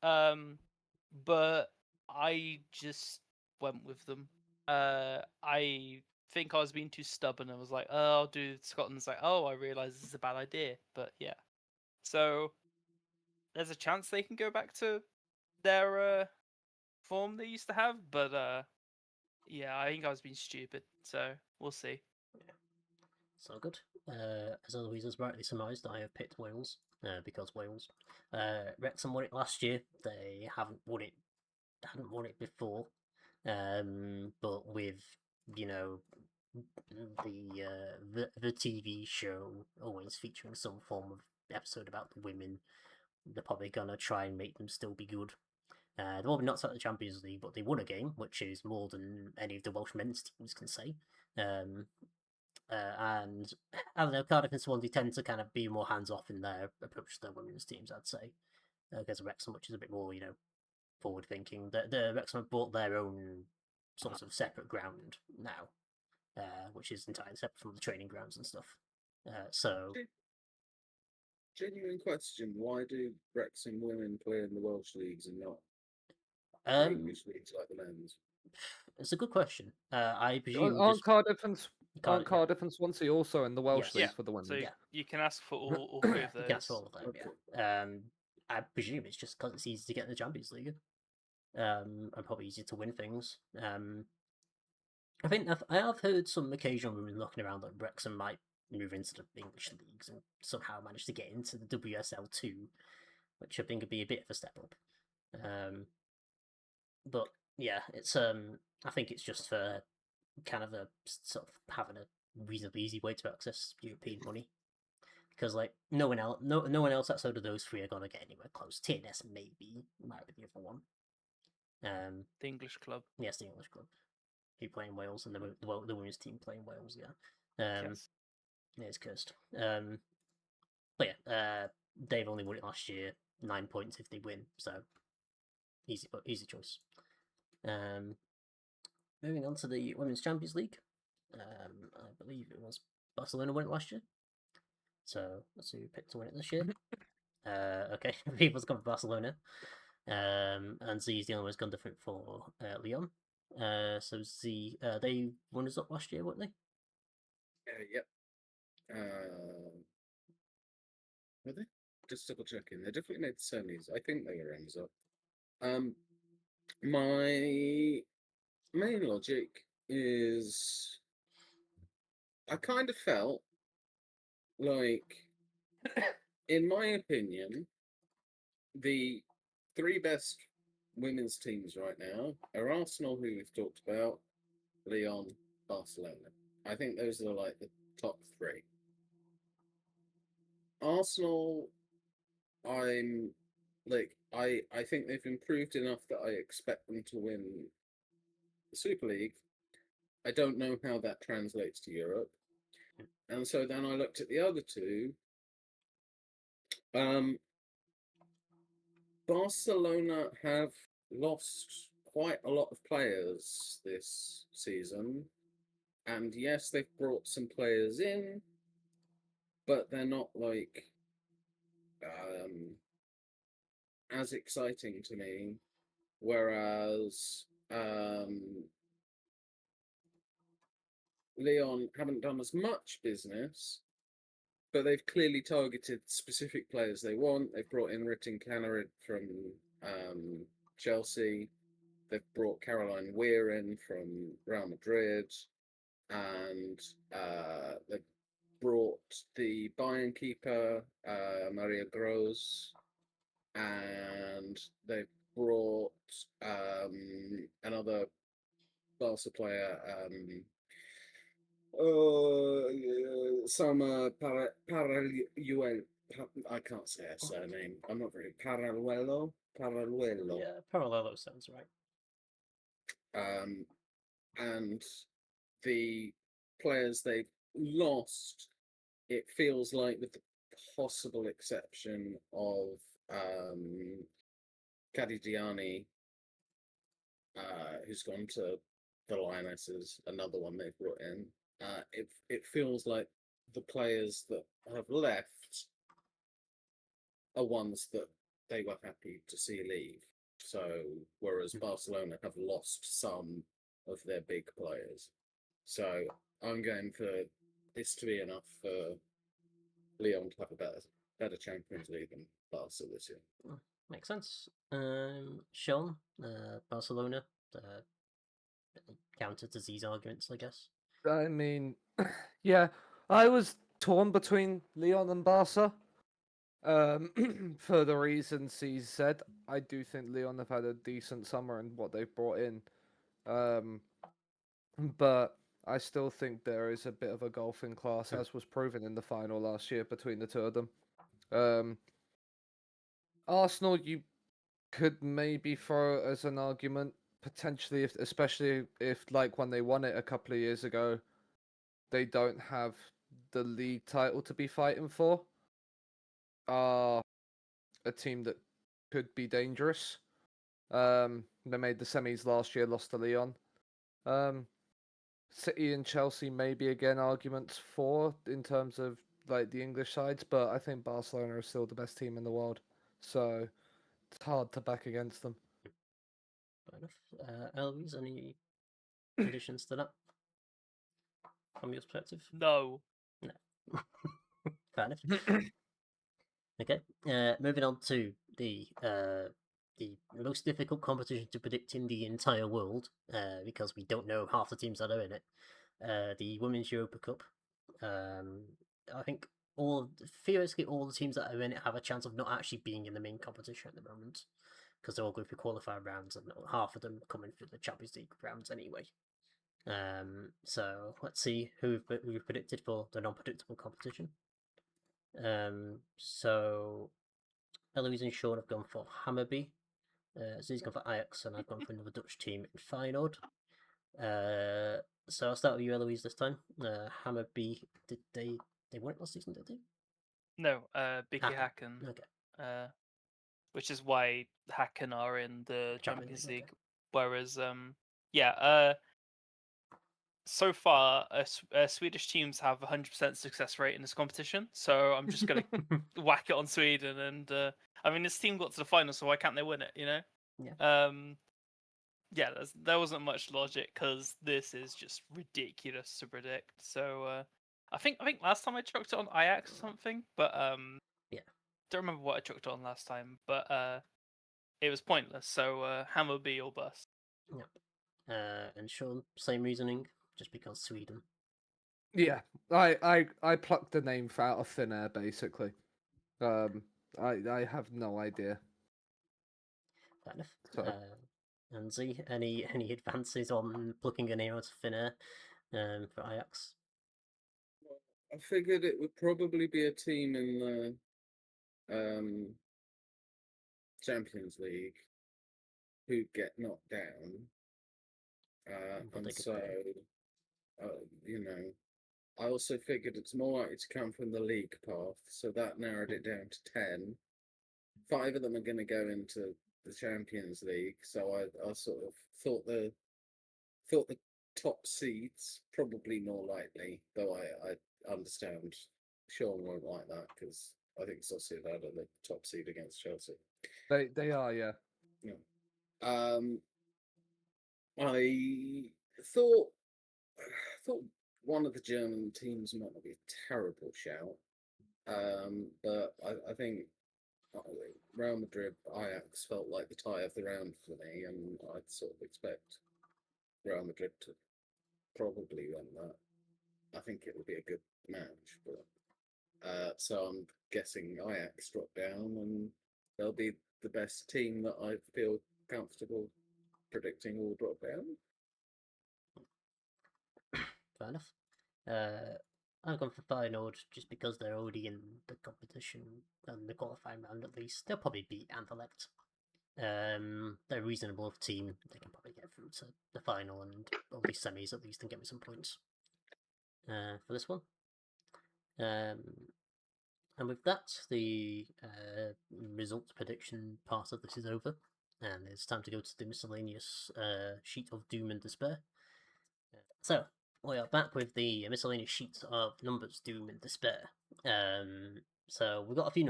But I just went with them. I think I was being too stubborn. I was like, oh, I'll do Scotland's like, oh, I realise this is a bad idea. But yeah. So there's a chance they can go back to their form they used to have. But yeah, I think I was being stupid. So we'll see. So good. As Eloise has rightly surmised, I have picked Wales because Wales. Wrexham won it last year. They hadn't won it before. But with the TV show always featuring some form of episode about the women, they're probably gonna try and make them still be good. They will be knocked out of the Champions League, but they won a game, which is more than any of the Welsh men's teams can say. And I don't know, Cardiff and Swansea tend to kind of be more hands off in their approach to their women's teams, I'd say. Against Wrexham, which is a bit more, forward thinking. The Wrexham have bought their own sort of separate ground now, which is entirely separate from the training grounds and stuff. So, Genuine question: why do Wrexham women play in the Welsh leagues and not the um, English leagues like the men's? it's a good question. I presume Aren't just Cardiff and Cardiff, yeah. Cardiff and Swansea also in the Welsh Yes. league Yeah. for the women? So Yeah. you can ask for all three of You those. can ask for all of them. Yeah. I presume it's just because it's easy to get in the Champions League. And probably easier to win things. I think I have heard some occasional rumors knocking around that Wrexham might move into the English leagues and somehow manage to get into the WSL2, which I think would be a bit of a step up. But yeah, it's I think it's just for kind of a sort of having a reasonably easy way to access European money. Because like no one else outside of those three are gonna get anywhere close. TNS maybe might be the other one. The English club. Yes, the English club. Who play in Wales and the women's team play in Wales. Yeah. Yes. Yeah, it's cursed. But yeah, they've only won it last year. 9 points if they win, so easy choice. Moving on to the Women's Champions League. I believe it was Barcelona won it last year. So let's see who picked to win it this year. Okay, people's gone for Barcelona. And Z's the only one who's gone different for Lyon. So Z, they runners up last year, weren't they? Yep. Were they? Just double checking. They definitely made the semis. I think they were runners up. My main logic is I kind of felt like, in my opinion, the three best women's teams right now are Arsenal, who we've talked about, Lyon, Barcelona. I think those are like the top three. Arsenal, I think they've improved enough that I expect them to win the Super League. I don't know how that translates to Europe. And so then I looked at the other two. Barcelona have lost quite a lot of players this season. And yes, they've brought some players in, but they're not like as exciting to me. Whereas Lyon haven't done as much business, but they've clearly targeted specific players they want. They've brought in Ritin Canarid from Chelsea. They've brought Caroline Weir in from Real Madrid. And they've brought the Bayern keeper, Maria Gross. And they've brought another Barca player, Sama I can't say her surname. I'm not very Paraluelo. Paraluelo. Yeah, Parallelo sounds right. And the players they've lost, it feels like, with the possible exception of Cadigiani, who's gone to the Lionesses, another one they've brought in. It feels like the players that have left are ones that they were happy to see leave. So, whereas Barcelona have lost some of their big players. So, I'm going for this to be enough for Leon to have a better Champions League than Barca this year. Makes sense. Sean, Barcelona, counter to these arguments, I guess. I mean, yeah, I was torn between Leon and Barca. For the reasons he said, I do think Leon have had a decent summer in what they've brought in. But I still think there is a bit of a gulf in class, as was proven in the final last year between the two of them. Arsenal, you could maybe throw as an argument potentially, if especially if like when they won it a couple of years ago, they don't have the league title to be fighting for. Are a team that could be dangerous. They made the semis last year, lost to Leon. City and Chelsea maybe again arguments for in terms of like the English sides, but I think Barcelona is still the best team in the world, so it's hard to back against them. Fair enough. Eloise, any additions to that from your perspective? No. No. Fair enough. Okay. Moving on to the most difficult competition to predict in the entire world, because we don't know half the teams that are in it. The Women's Europa Cup. I think theoretically all the teams that are in it have a chance of not actually being in the main competition at the moment, because they're all going through qualifying rounds, and half of them coming through the Champions League rounds anyway. So let's see who we've predicted for the non-predictable competition. So Eloise and Sean have gone for Hammarby. Z's gone for Ajax, and I've gone for another Dutch team in Feyenoord. So I'll start with you, Eloise, this time. Hammarby, did they weren't last season, did they? No, Biggie Hacken. Okay. Which is why Hacken are in the Champions League. Okay. Whereas, so far, Swedish teams have 100% success rate in this competition. So I'm just going to whack it on Sweden. And I mean, this team got to the final, so why can't they win it, you know? Yeah. There wasn't much logic, because this is just ridiculous to predict. So I think last time I chucked it on Ajax or something, but yeah, don't remember what I chucked it on last time, but it was pointless. So Hammarby or bust. Yep. And Sean, same reasoning, just because Sweden. Yeah, I plucked the name out of thin air basically. I have no idea. Fair enough. So. And Z, any advances on plucking a name out of thin air for Ajax? I figured it would probably be a team in the Champions League who'd get knocked down. And so, I also figured it's more likely to come from the league path, so that narrowed it down to 10. 5 of them are going to go into the Champions League, so I sort of thought the top seeds probably more likely, though I understand Sean won't like that, because I think Sociedad are the top seed against Chelsea. They are, yeah. I thought one of the German teams might not be a terrible shout, but I think Real Madrid Ajax felt like the tie of the round for me, and I'd sort of expect Real Madrid to probably win that. I think it will be a good match, but so I'm guessing Ajax drop down, and they'll be the best team that I feel comfortable predicting will drop down. Fair enough. I've gone for Feyenoord just because they're already in the competition and the qualifying round at least. They'll probably beat Anderlecht. They're a reasonable team. They can probably get through to the final and all these semis at least and get me some points for this one. And with that, the results prediction part of this is over, and it's time to go to the miscellaneous sheet of doom and despair. So we are back with the miscellaneous sheet of numbers, doom and despair. So we've got a few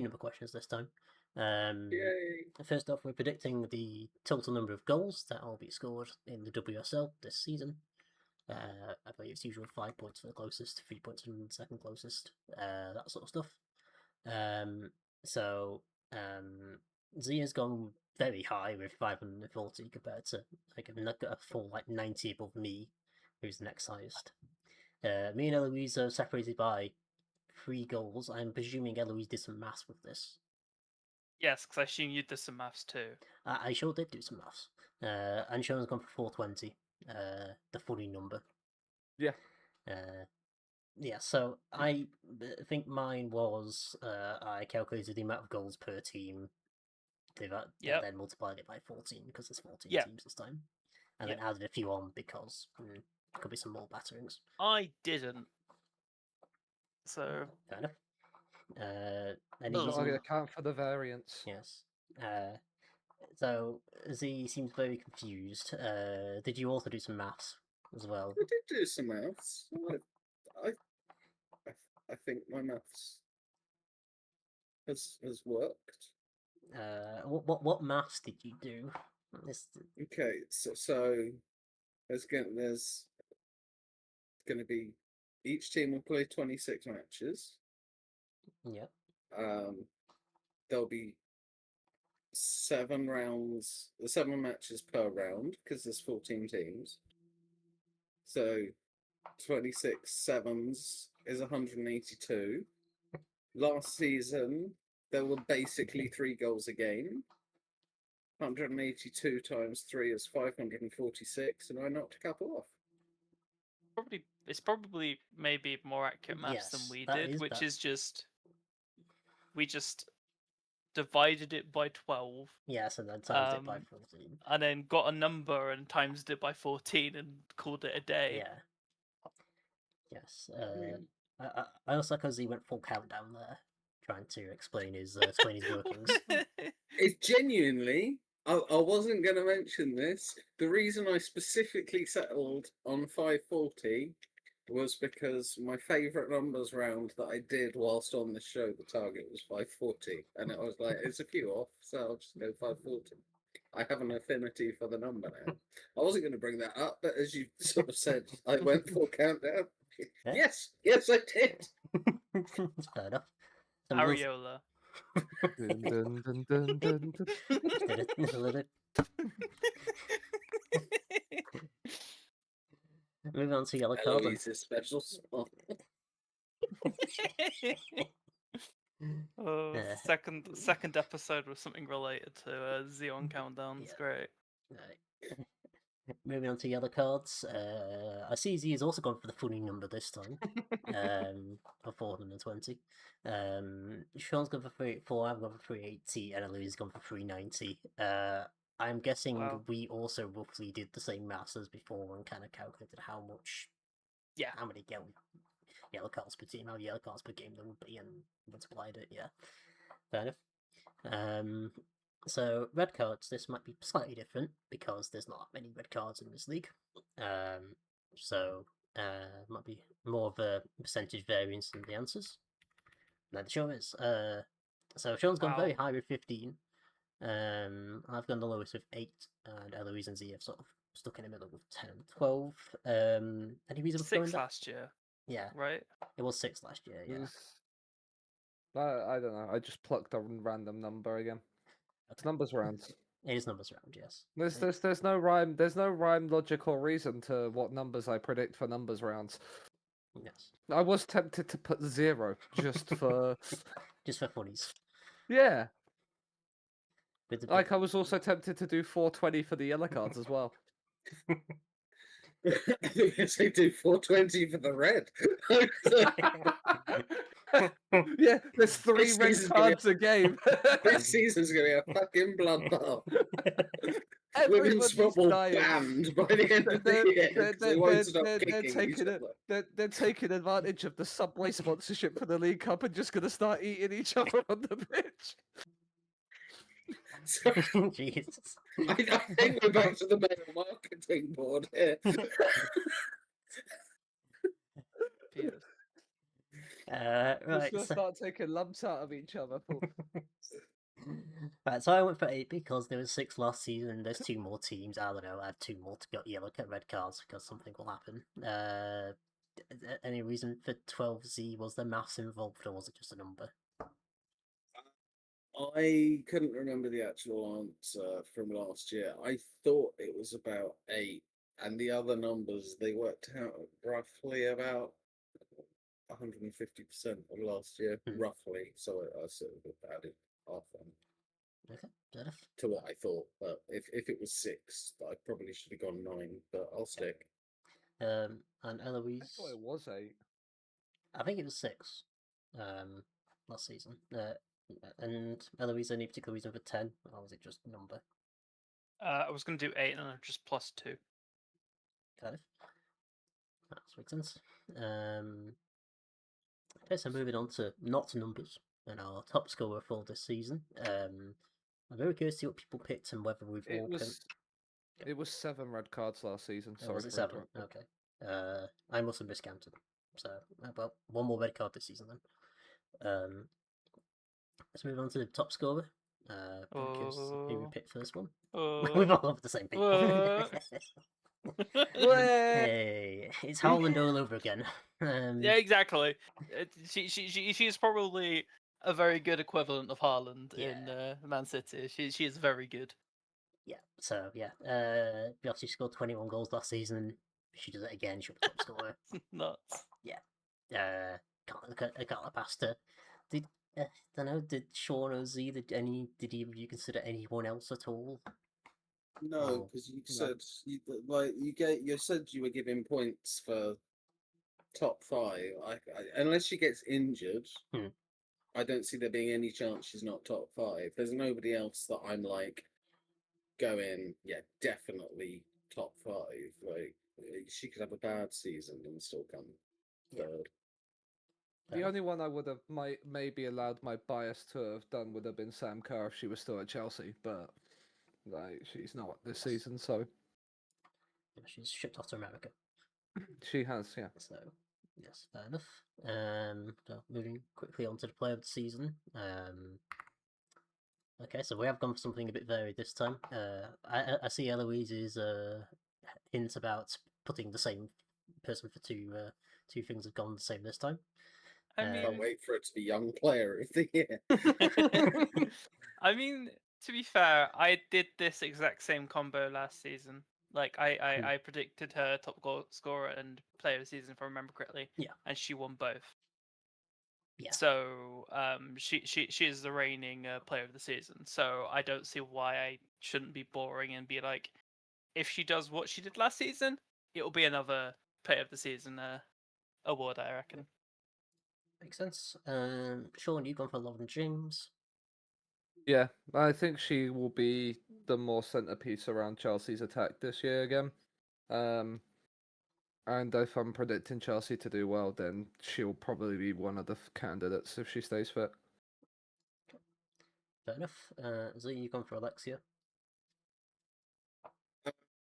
number questions this time. Yay! First off, we're predicting the total number of goals that will be scored in the WSL this season. I believe it's usually 5 points for the closest, 3 points for the second closest, that sort of stuff. Zia's gone very high with 540 compared to like a full 90 above me, who's the next highest. Me and Eloise are separated by 3 goals. I'm presuming Eloise did some maths with this. Yes, because I assume you did some maths too. I sure did do some maths. And Sean's gone for 420, the funny number. Yeah. Yeah, so I think mine was I calculated the amount of goals per team. Then multiplied it by 14 because there's 14 teams this time, and then added a few on because could be some more batterings. I didn't. So fair enough. I'm going to account for the variance. Yes. So Z seems very confused. Did you also do some maths as well? I did do some maths. I think my maths has worked. What maths did you do? Okay, so there's going to be each team will play 26 matches. Yeah. There'll be 7 matches per round because there's 14 teams. So 26 sevens is 182. Last season there were basically 3 goals a game. 182 times 3 is 546, and I knocked a couple off. It's probably maybe more accurate maths than we did, which is just we just divided it by 12. Yes, and then times it by 14. And then got a number and times it by 14 and called it a day. Yeah. Yes. I also like how he went full countdown there, trying to explain his workings. It's genuinely. I wasn't going to mention this. The reason I specifically settled on 540 was because my favourite numbers round that I did whilst on the show, the target was 540. And I was like, it's a few off, so I'll just go 540. I have an affinity for the number now. I wasn't going to bring that up, but as you sort of said, I went full countdown. Yeah. Yes, I did. It's fair enough. Areola. Dun, dun, dun, dun, dun, dun. Moving on to yellow card. Eloise's special spot. Second episode was something related to Xeon Countdown. It's great. Right. Moving on to yellow cards. I see Z has also gone for the funny number this time. For 420. Sean's gone for 384, I've gone for 380, and Eloise's gone for 390. I'm guessing we also roughly did the same maths as before and kind of calculated how many yellow cards per team, how many yellow cards per game there would be, and multiplied it. Yeah, fair enough. So red cards, this might be slightly different because there's not many red cards in this league. So might be more of a percentage variance in the answers. Now the show is. So Sean's gone very high with 15. I've gone the lowest with 8, and Eloise and Z have sort of stuck in the middle with 10 and 12. Any reason for 6 last year? Yeah. Right? It was 6 last year, yeah. I don't know. I just plucked a random number again. It's numbers rounds. It is numbers round, yes. There's no rhyme. There's no rhyme, logic, or reason to what numbers I predict for numbers rounds. Yes. I was tempted to put 0 just for funnies. Yeah. I was also tempted to do 420 for the yellow cards as well. I guess they do 420 for the red. Yeah, there's 3 This red season's gonna be- cards a game. This season's going to be a fucking bloodbath. Everybody's Women's football dying. banned by the end of the year because they won't stop kicking each other. They're taking advantage of the Subway sponsorship for the League Cup and just going to start eating each other on the pitch. So, Jesus. I think we're back to the male marketing board here. Jesus. They're Right. going to So, start taking lumps out of each other. right, so I went for 8 because there was 6 last season. There's 2 more teams. I don't know. I had 2 more to get yellow red cards because something will happen. Any reason for 12Z? Was there maths involved or was it just a number? I couldn't remember the actual answer from last year. I thought it was about 8, and the other numbers they worked out roughly about 150% of last year, roughly. So I sort of added half on Okay, fair enough. to what I thought. But if it was 6, I probably should have gone 9. But I'll stick. And I Eloise, thought it was 8. I think it was 6. Last season. And Eloise, any particular reason for 10, or was it just a number? I was going to do 8 and then just plus 2. Kind of. That makes sense. Okay, so moving on to not numbers and our top scorer for this season. I'm very curious to see what people picked and whether we've all picked. It was 7 red cards last season. Oh, Sorry was it for 7? interrupting. Okay. I must have miscounted. So, well, 1 more red card this season then. Let's move on to the top scorer. Because who we picked first one? We've all got the same people. Hey, it's Haaland all over again. Yeah, exactly. She's probably a very good equivalent of Haaland in Man City. She is very good. Yeah, so yeah, she scored 21 goals last season. She does it again. She'll be top scorer. Nuts. Yeah. Can't look at past her. Don't know. Did Sean or Z? Did either of you consider anyone else at all? No, because you said you said you were giving points for top 5. Unless she gets injured, I don't see there being any chance she's not top 5. There's nobody else that I'm like going, yeah, definitely top 5. Like she could have a bad season and still come third. The only one I would have maybe allowed my bias to have done would have been Sam Kerr if she was still at Chelsea, but like she's not this season, so She's shipped off to America. She has, yeah. So yes, fair enough. So moving quickly on to the player of the season. Okay, so we have gone for something a bit varied this time. I see Eloise's hints about putting the same person for two things have gone the same this time. I mean, Can't wait for it to be young player of the year. I mean, to be fair, I did this exact same combo last season. Like I predicted her top goal scorer and player of the season, if I remember correctly. Yeah. And she won both. Yeah. So she is the reigning player of the season. So I don't see why I shouldn't be boring and be like, if she does what she did last season, it will be another player of the season award, I reckon. Makes sense. Sean, you've gone for Lauren James. Yeah, I think she will be the more centerpiece around Chelsea's attack this year again. And if I'm predicting Chelsea to do well, then she'll probably be one of the candidates if she stays fit. Fair enough. Z, you've gone for Alexia.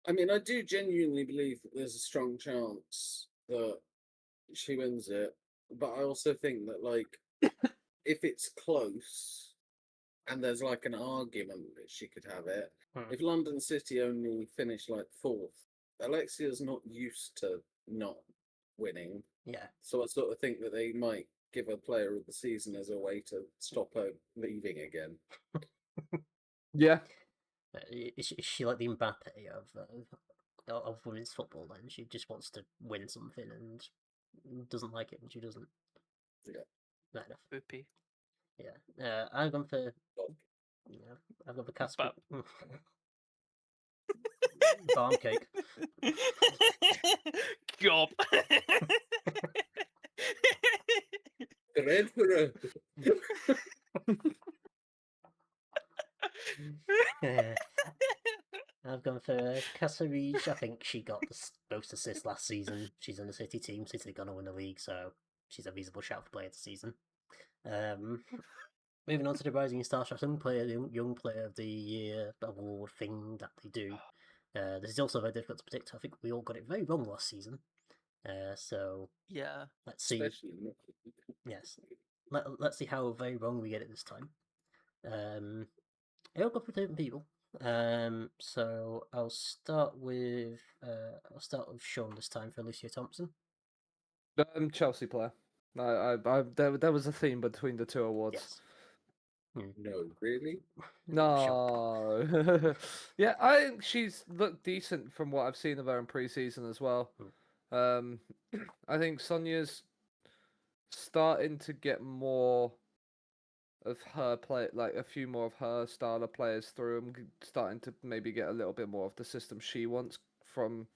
I mean, I do genuinely believe that there's a strong chance that she wins it, but I also think that, like, if it's close and there's like an argument that she could have it, if London City only finish like 4th, Alexia's not used to not winning. Yeah. So I sort of think that they might give her player of the season as a way to stop her leaving again. Yeah. Is she like the Mbappe of women's football? Then she just wants to win something and doesn't like it when she doesn't. Yeah. Fair enough. Boopy. Yeah. I've gone for. I've gone for Casper. Farm cake. Gob. Red for red. Yeah. I've gone for Kasserij. I think she got the most assists last season. She's in the City team. City are going to win the league, so she's a reasonable shout for player of the season. Moving on to the Rising Star Young Player of the Year award thing that they do. This is also very difficult to predict. I think we all got it very wrong last season. So Yeah. let's see. Especially Yes, let's see how very wrong we get it this time. It'll go for different people. So I'll start with Sean this time for Lucia Thompson. Chelsea player. There was a theme between the two awards. Yes. No, really? No. Yeah, I think she's looked decent from what I've seen of her in pre-season as well. I think Sonia's starting to get more of her play, like a few more of her style of players through. I'm starting to maybe get a little bit more of the system she wants from,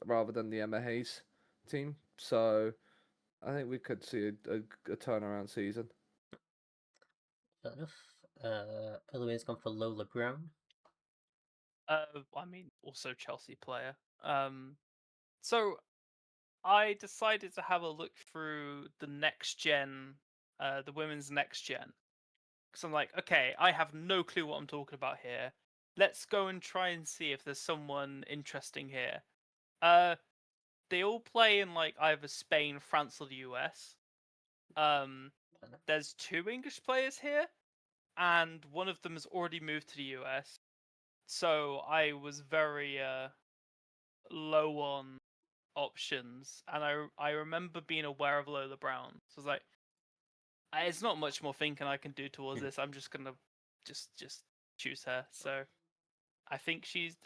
rather than the Emma Hayes team. So I think we could see a turnaround season. Fair enough. Eloine's gone for Lola Brown. I mean, also Chelsea player. So I decided to have a look through the next gen, the women's next gen, because I'm like, okay, I have no clue what I'm talking about here. Let's go and try and see if there's someone interesting here. They all play in like either Spain, France, or the US. There's 2 English players here, and one of them has already moved to the US. So I was very low on options, and I remember being aware of Lola Brown. So I was like, it's not much more thinking I can do towards this. I'm just gonna just choose her. So I think she's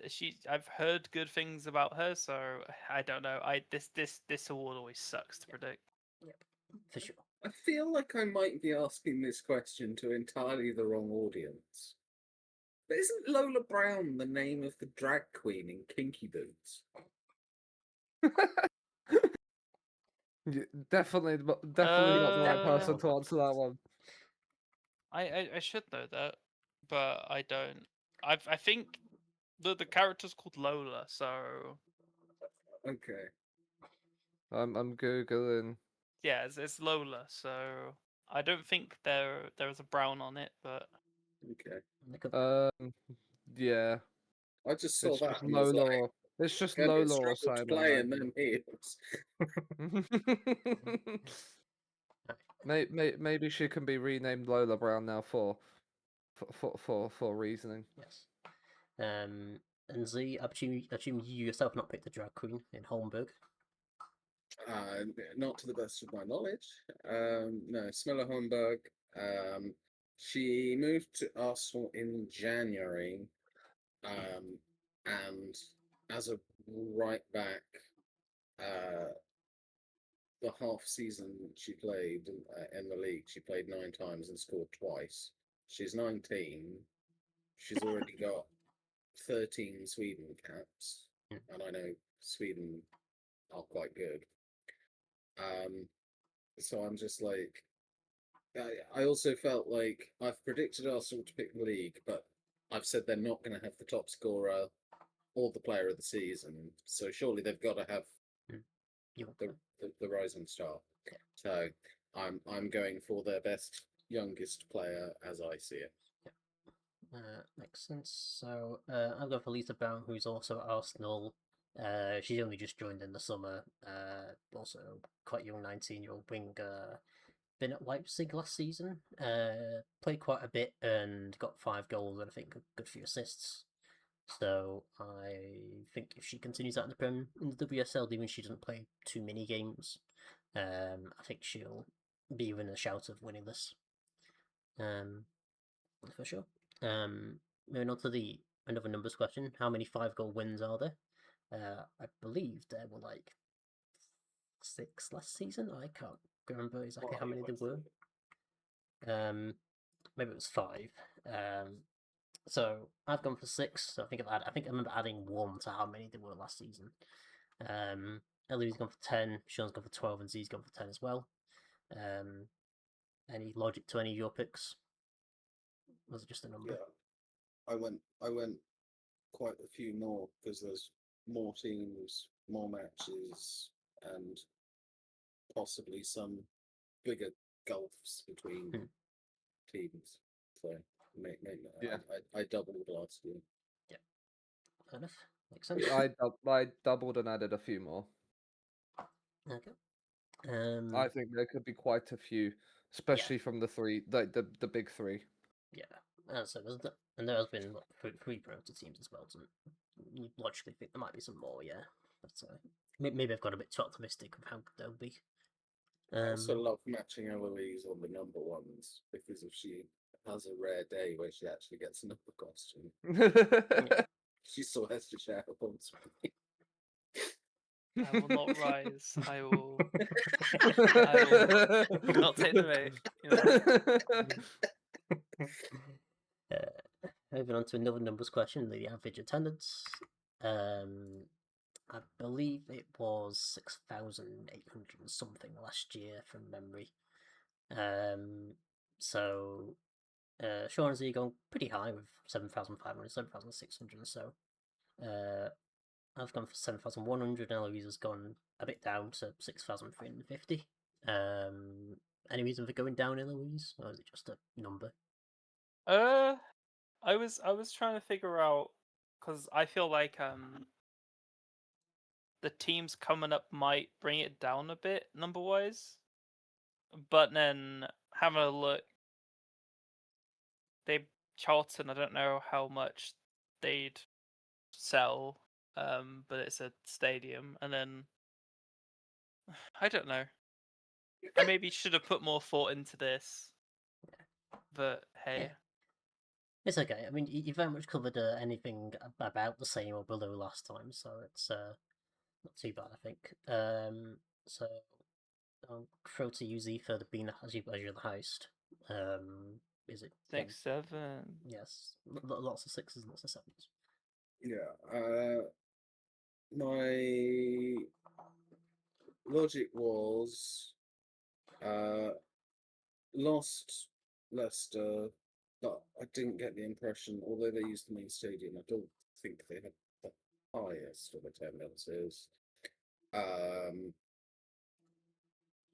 I've heard good things about her, so I don't know. This award always sucks to predict. Yep, for sure. I feel like I might be asking this question to entirely the wrong audience. But isn't Lola Brown the name of the drag queen in Kinky Boots? Definitely not the right person to answer that one. I should know that, but I don't. I think the character's called Lola, so Okay. I'm googling. yeah, it's Lola. So I don't think there's a Brown on it, but Okay. Yeah. I just saw It's that just and was Lola. like, It's just "Can you Lola or struggle to Simon. play in them heels?" Maybe she can be renamed Lola Brown now for reasoning. Yes. And Z, I assume you yourself not picked the drag queen in Holmberg. Not to the best of my knowledge. No, Smilla Holmberg. She moved to Arsenal in January, and as a right back, the half season she played in the league, she played 9 times and scored twice. She's 19. She's already got 13 Sweden caps, and I know Sweden are quite good. So I'm just like, I also felt like I've predicted Arsenal to pick the league, but I've said they're not going to have the top scorer or the player of the season. So surely they've got to have the rising star. So I'm going for their best youngest player as I see it. Makes sense. So I'll go for Lisa Brown, who's also at Arsenal. She's only just joined in the summer. Also quite young, 19-year-old winger. Been at Leipzig last season. Played quite a bit and got 5 goals and I think a good few assists. So I think if she continues that in the Prem, in the WSL, even if she doesn't play too many games, I think she'll be within a shout of winning this. For sure. Moving on to another numbers question. How many 5-goal wins are there? I believe there were like 6 last season. I can't remember exactly how many there were. Maybe it was 5. So I've gone for 6. So I think I remember adding 1 to how many there were last season. Eloise gone for 10, Sean's gone for 12, and Z's gone for 10 as well. Any logic to any of your picks? Was it just a number? Yeah, I went quite a few more because there's more teams, more matches, and possibly some bigger gulfs between teams. So Yeah. I doubled last year. Yeah, fair enough. Makes sense. I doubled and added a few more. Okay. I think there could be quite a few, especially from the the big 3. Yeah. So there has been three promoted teams as well. So you logically think there might be some more. Yeah, but maybe I've got a bit too optimistic of how good they'll be. I also love matching Eloise on the number ones because if she has a rare day where she actually gets a number costume, she still has to share her points with me. I will not rise. I will not take the bait. Moving on to another numbers question, the average attendance. I believe it was 6,800 and something last year from memory. So Sean and Z gone pretty high with 7,500, 7,600 or so. I've gone for 7,100, and Eloise has gone a bit down to 6,350. Any reason for going down, Eloise, or is it just a number? I was trying to figure out because I feel like the teams coming up might bring it down a bit number wise, but then having a look, Charlton. I don't know how much they'd sell, but it's a stadium, and then I don't know. I maybe should have put more thought into this, but hey. Yeah. It's okay. I mean, you very much covered anything about the same or below last time, so it's not too bad, I think. So I'll throw to you, Z, for the being as you're the host. Is it 6, 7? Yes, lots of 6s, lots of 7s. Yeah. My logic was lost Leicester, but I didn't get the impression, although they used the main stadium, I don't think they had the highest of attendances.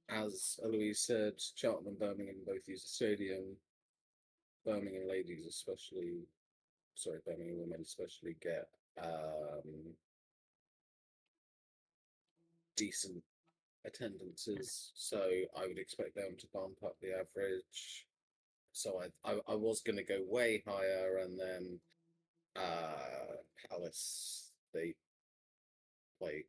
As Eloise said, Charlton and Birmingham both use the stadium. Birmingham ladies especially, Birmingham women especially get decent attendances, so I would expect them to bump up the average. So I was going to go way higher, and then Palace, they play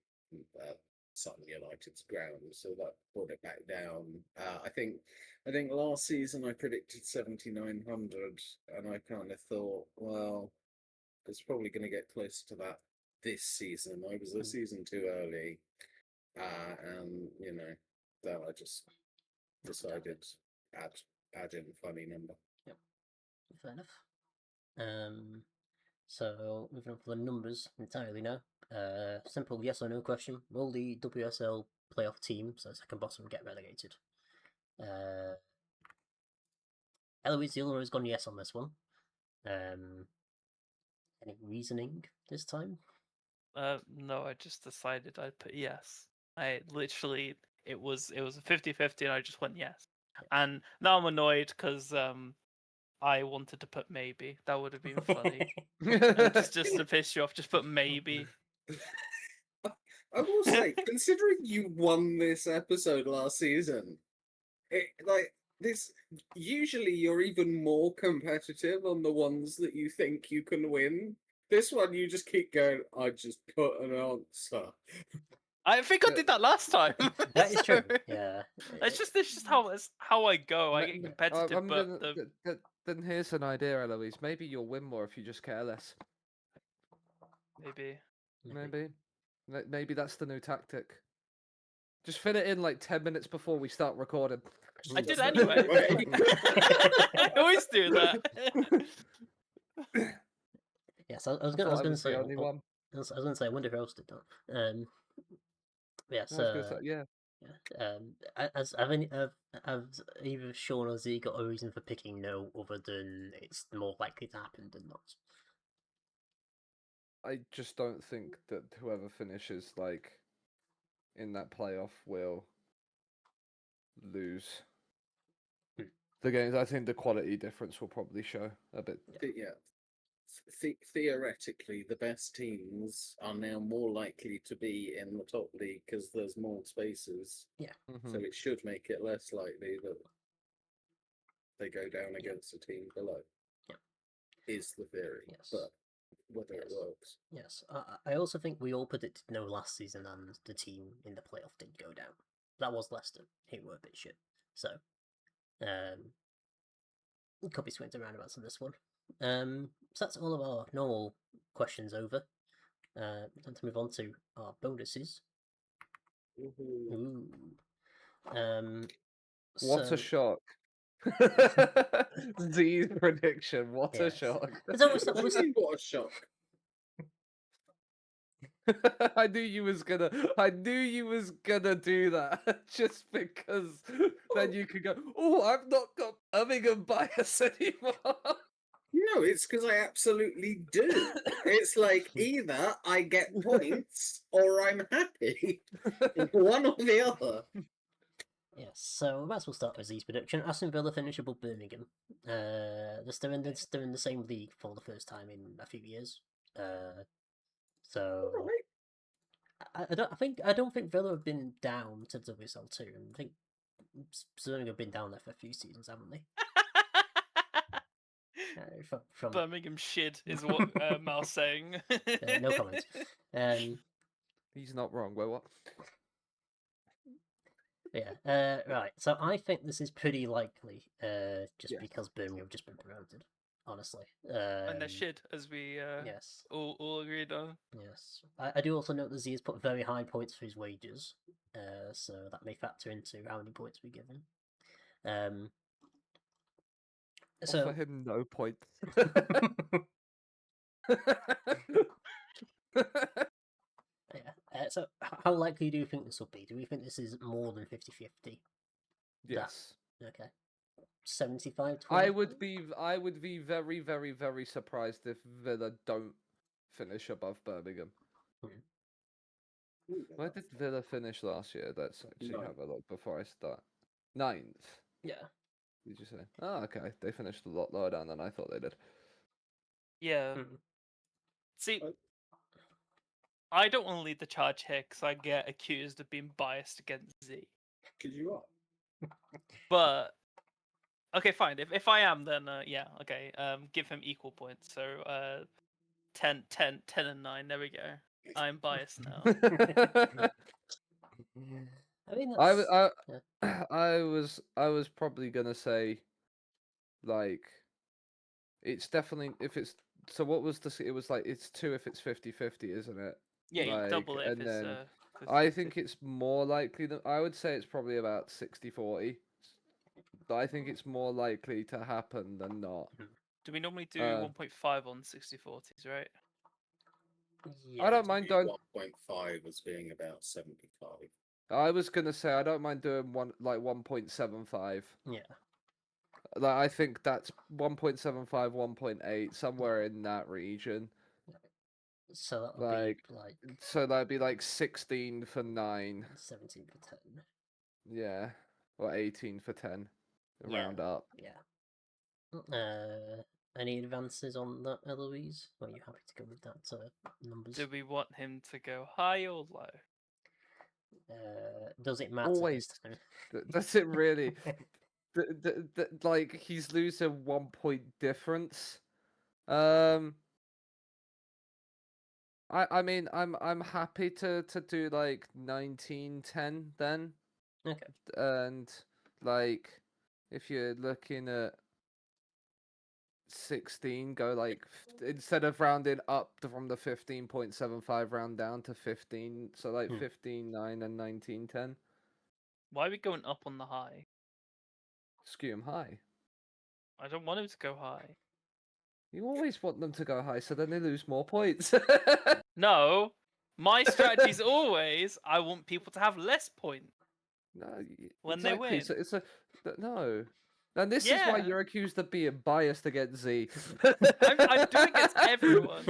Sutton United's ground, so that brought it back down. I think last season I predicted 7,900, and I kind of thought, well, it's probably going to get close to that this season. I was a season too early, and that I just decided add in a funny number. Yep, fair enough. So moving on for the numbers entirely now. Simple yes or no question. Will the WSL playoff team, so second bottom, get relegated? Eloise, the other has gone yes on this one. Any reasoning this time? No, I just decided I'd put yes. I literally, it was a 50-50 and I just went yes. And now I'm annoyed because I wanted to put maybe. That would have been funny. just to piss you off, just put maybe. I will say, considering you won this episode last season, usually you're even more competitive on the ones that you think you can win. This one, you just keep going, I just put an answer. I think I did that last time. That is true. Yeah. It's just how I go. I get competitive, Then here's an idea, Eloise. Maybe you'll win more if you just care less. Maybe that's the new tactic. Just fit it in like 10 minutes before we start recording. I did anyway. I always do that. Yes, I was I gonna, I thought was I gonna was the say, only one. I was gonna say, I wonder who else did that. Yes, I was gonna say, yeah. yeah. Have either Sean or Z got a reason for picking no other than it's more likely to happen than not? I just don't think that whoever finishes like in that playoff will lose Hmm. the games. I think the quality difference will probably show a bit. Yeah. Theoretically, the best teams are now more likely to be in the top league because there's more spaces. Mhm. So it should make it less likely that they go down against a team below. Yeah. Is the theory. Yes. But whether it Yes. works. Yes, I also think we all predicted no last season, and the team in the playoff did go down. That was Leicester, who were a bit shit. So, could be swings and roundabouts on this one. So that's all of our normal questions over. Time to move on to our bonuses. Woohoo. Ooh. What So a shock! Z's prediction. What a yes. shock! It's always What do you mean, what a shock? I knew you was gonna. I knew you was gonna do that just because then you could go. Oh, I've not got Birmingham bias anymore. No, it's because I absolutely do. It's like either I get points or I'm happy. One or the other. Yes, so we might as well start with Z's prediction. Aston Villa finish above Birmingham. They're still in the same league for the first time in a few years. So I don't think Villa have been down since WSL2. I think Birmingham have been down there for a few seasons, haven't they? From Birmingham shit is what Mal's saying. no comment. He's not wrong. Wait, what? Yeah. Right. So I think this is pretty likely. Just Yes. because Birmingham have just been promoted. Honestly. And they're shit, as we Yes. all agreed on. Yes. I do also note that Z has put very high points for his wages. So that may factor into how many points we give him. So Offer him no points. yeah. So how likely do you think this will be? Do we think this is more than 50-50? Yes. Okay. 75-25? I would be very, very, very surprised if Villa don't finish above Birmingham. Where did Villa finish last year? Let's actually Ninth. have a look before I start. 9th. Yeah. Did you say? Oh, okay. They finished a lot lower down than I thought they did. Yeah. Hmm. See, I don't want to lead the charge here because I get accused of being biased against Z. Because you are. But okay, fine. If I am, then yeah, okay. Give him equal points. So 10, and 9. There we go. I'm biased now. I mean, I, that's... w- yeah. I was probably gonna say, like, it's definitely if it's so. What was the? It was like it's 2 if it's 50-50, isn't it? Yeah, you Like, double it if and it's. then I think it's more likely than I would say it's probably about 60-40. But I think it's more likely to happen than not. Do we normally do Uh, 1.5 on 60-40s, right? I don't mind doing. 1.5 as being about 75. I was gonna say I don't mind doing 1.75. Yeah. Like I think that's 1.75, 1.8, somewhere in that region. So that would Like, be like so that'd be like 16 for 9. 17 for 10. Yeah, or 18 for 10. Yeah. Round up. Yeah. Any advances on that, Eloise? Are you happy to go with that numbers? Do we want him to go high or low? Does it matter Always. this time? Does it really? Like he's losing 1 point difference. I mean I'm happy to do like 19-10 then. Okay. And like if you're looking at 16, go like instead of rounding up from the 15.75 round down to 15, so like 15-9 and 19-10. Why are we going up on the high? Skew him high. I don't want him to go high. You always want them to go high, so then they lose more points. No, my strategy's always I want people to have less points No, when they exactly. win. So it's a no. And this is why Yeah. you're accused of being biased against Z. I do it against everyone.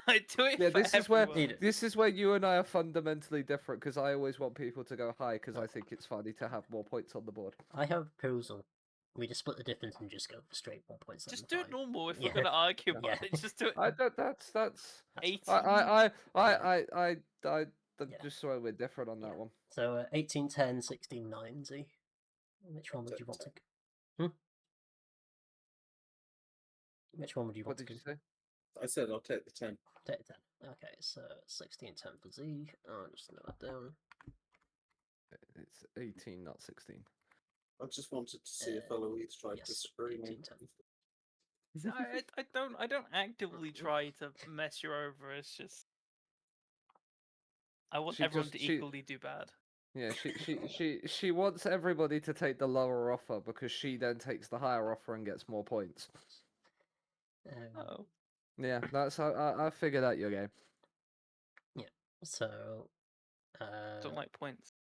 I do it Yeah, for this is where everyone. this is where you and I are fundamentally different because I always want people to go high because I think it's funny to have more points on the board. I have a proposal. We just split the difference and just go for straight 1.75. Just do it normal if Yeah. we're gonna argue about Yeah. it. Just do it. I don't. That's 18. Yeah. just so we're different on that one. So 18, 10, 16, 9, Z. Which one would you want to? Which one would you What want did to? you say? I said I'll take the 10. Take 10. Okay, so 16, 10 for Z. I'll just note that down. It's 18, not 16. I just wanted to see if Eloise tried yes, to screw me. 18, 10. No, I don't actively try to mess you over. It's just I want She everyone just- to she- equally do bad. Yeah, she wants everybody to take the lower offer because she then takes the higher offer and gets more points. Oh, Yeah, that's I figured out your game. So don't like points.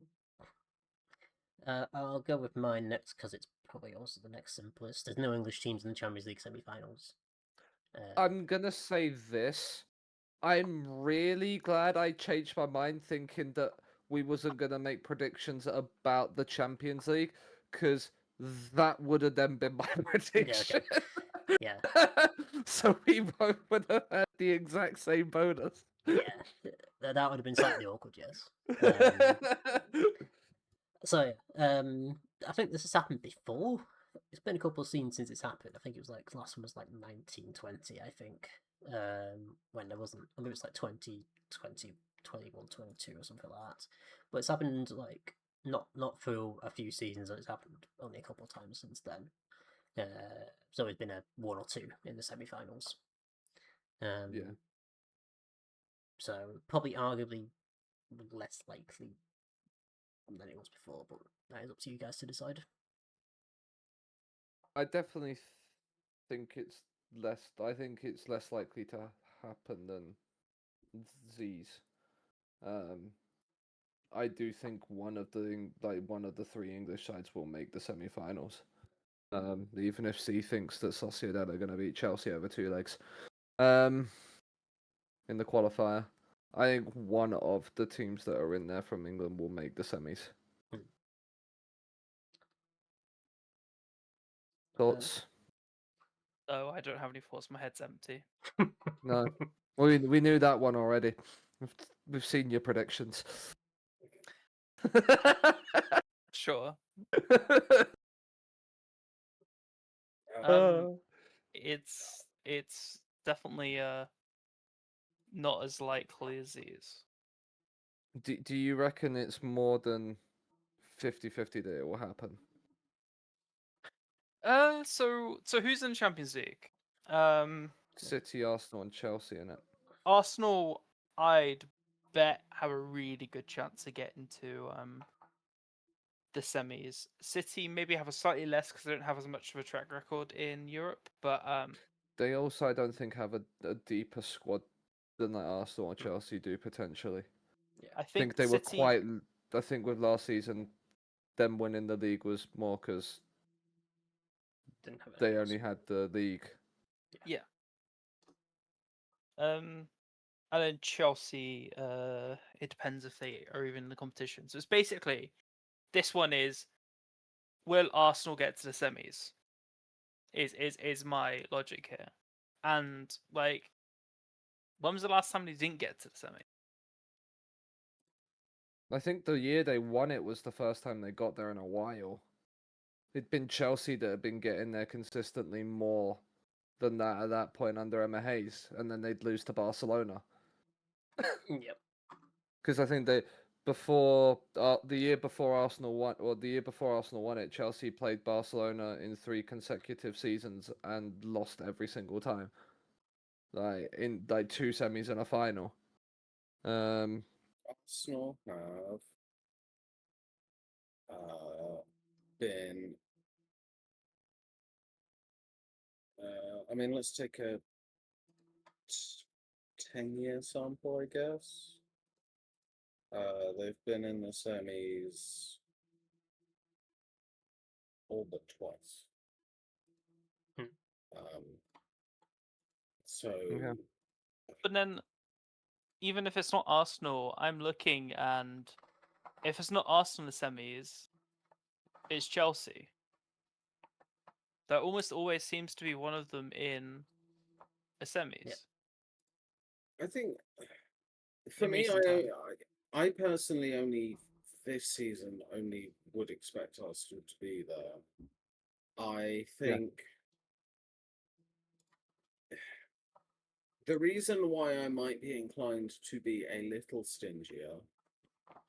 I'll go with mine next because it's probably also the next simplest. There's no English teams in the Champions League semi-finals. I'm gonna say this. I'm really glad I changed my mind thinking that we wasn't gonna make predictions about the Champions League, because that would have then been my prediction. Yeah. So we both would have had the exact same bonus. Yeah, that would have been slightly awkward, yes. So, I think this has happened before. It's been a couple of scenes since it's happened. I think it was like, the last one was like 1920, I think. When there wasn't, I mean, it was like 2020, 21, 22 or something like that. But it's happened like, not through a few seasons, it's happened only a couple of times since then. So it's been a 1 or 2 in the semi-finals. Yeah. So probably arguably less likely than it was before, but that is up to you guys to decide. I definitely think it's less. I think it's less likely to happen than Z's. I do think one of the 3 English sides will make the semi-finals. Even if C thinks that Sociedad are going to beat Chelsea over 2 legs. In the qualifier, I think one of the teams that are in there from England will make the semis. Thoughts? Oh, I don't have any thoughts. My head's empty. No, we knew that one already. We've seen your predictions. Sure. Uh, It's definitely not as likely as these. do you reckon it's more than 50-50 that it will happen? So who's in Champions League? City, Arsenal, and Chelsea in it. Arsenal, I'd bet have a really good chance to get into the semis. City maybe have a slightly less because they don't have as much of a track record in Europe, but They also, I don't think, have a deeper squad than like Arsenal or Chelsea do potentially. I I think think they were City, quite. I think with last season, them winning the league was more because Didn't have they anything only had the league. yeah. And then Chelsea, it depends if they are even in the competition. So it's basically, this one is, will Arsenal get to the semis? Is my logic here. And like, when was the last time they didn't get to the semi? I think the year they won it was the first time they got there in a while. It'd been Chelsea that had been getting there consistently more than that at that point under Emma Hayes, and then they'd lose to Barcelona. Yep. Because I think they the year before Arsenal won it, Chelsea played Barcelona in 3 consecutive seasons and lost every single time. Like in 2 semis and a final. Arsenal have been I mean, let's take a 10-year sample, I guess. They've been in the semis all but twice. Hmm. So Okay. But then, even if it's not Arsenal, I'm looking, and if it's not Arsenal in the semis, it's Chelsea. There almost always seems to be one of them in a semis. I think for In me, recent time. I personally only this season only would expect Arsenal to be there. I think the reason why I might be inclined to be a little stingier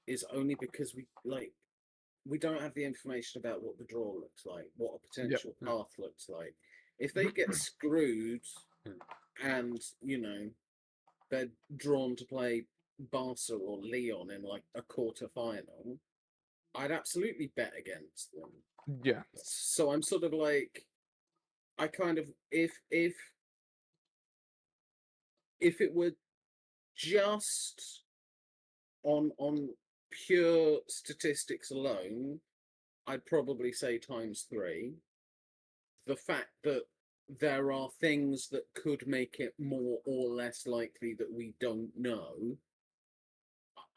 is only because we don't have the information about what the draw looks like, what a potential path looks like. If they get screwed and, they're drawn to play Barca or Leon in like a quarter final, I'd absolutely bet against them. Yeah. So I'm sort of like, I kind of, if it were just on pure statistics alone, I'd probably say ×3. The fact that there are things that could make it more or less likely that we don't know,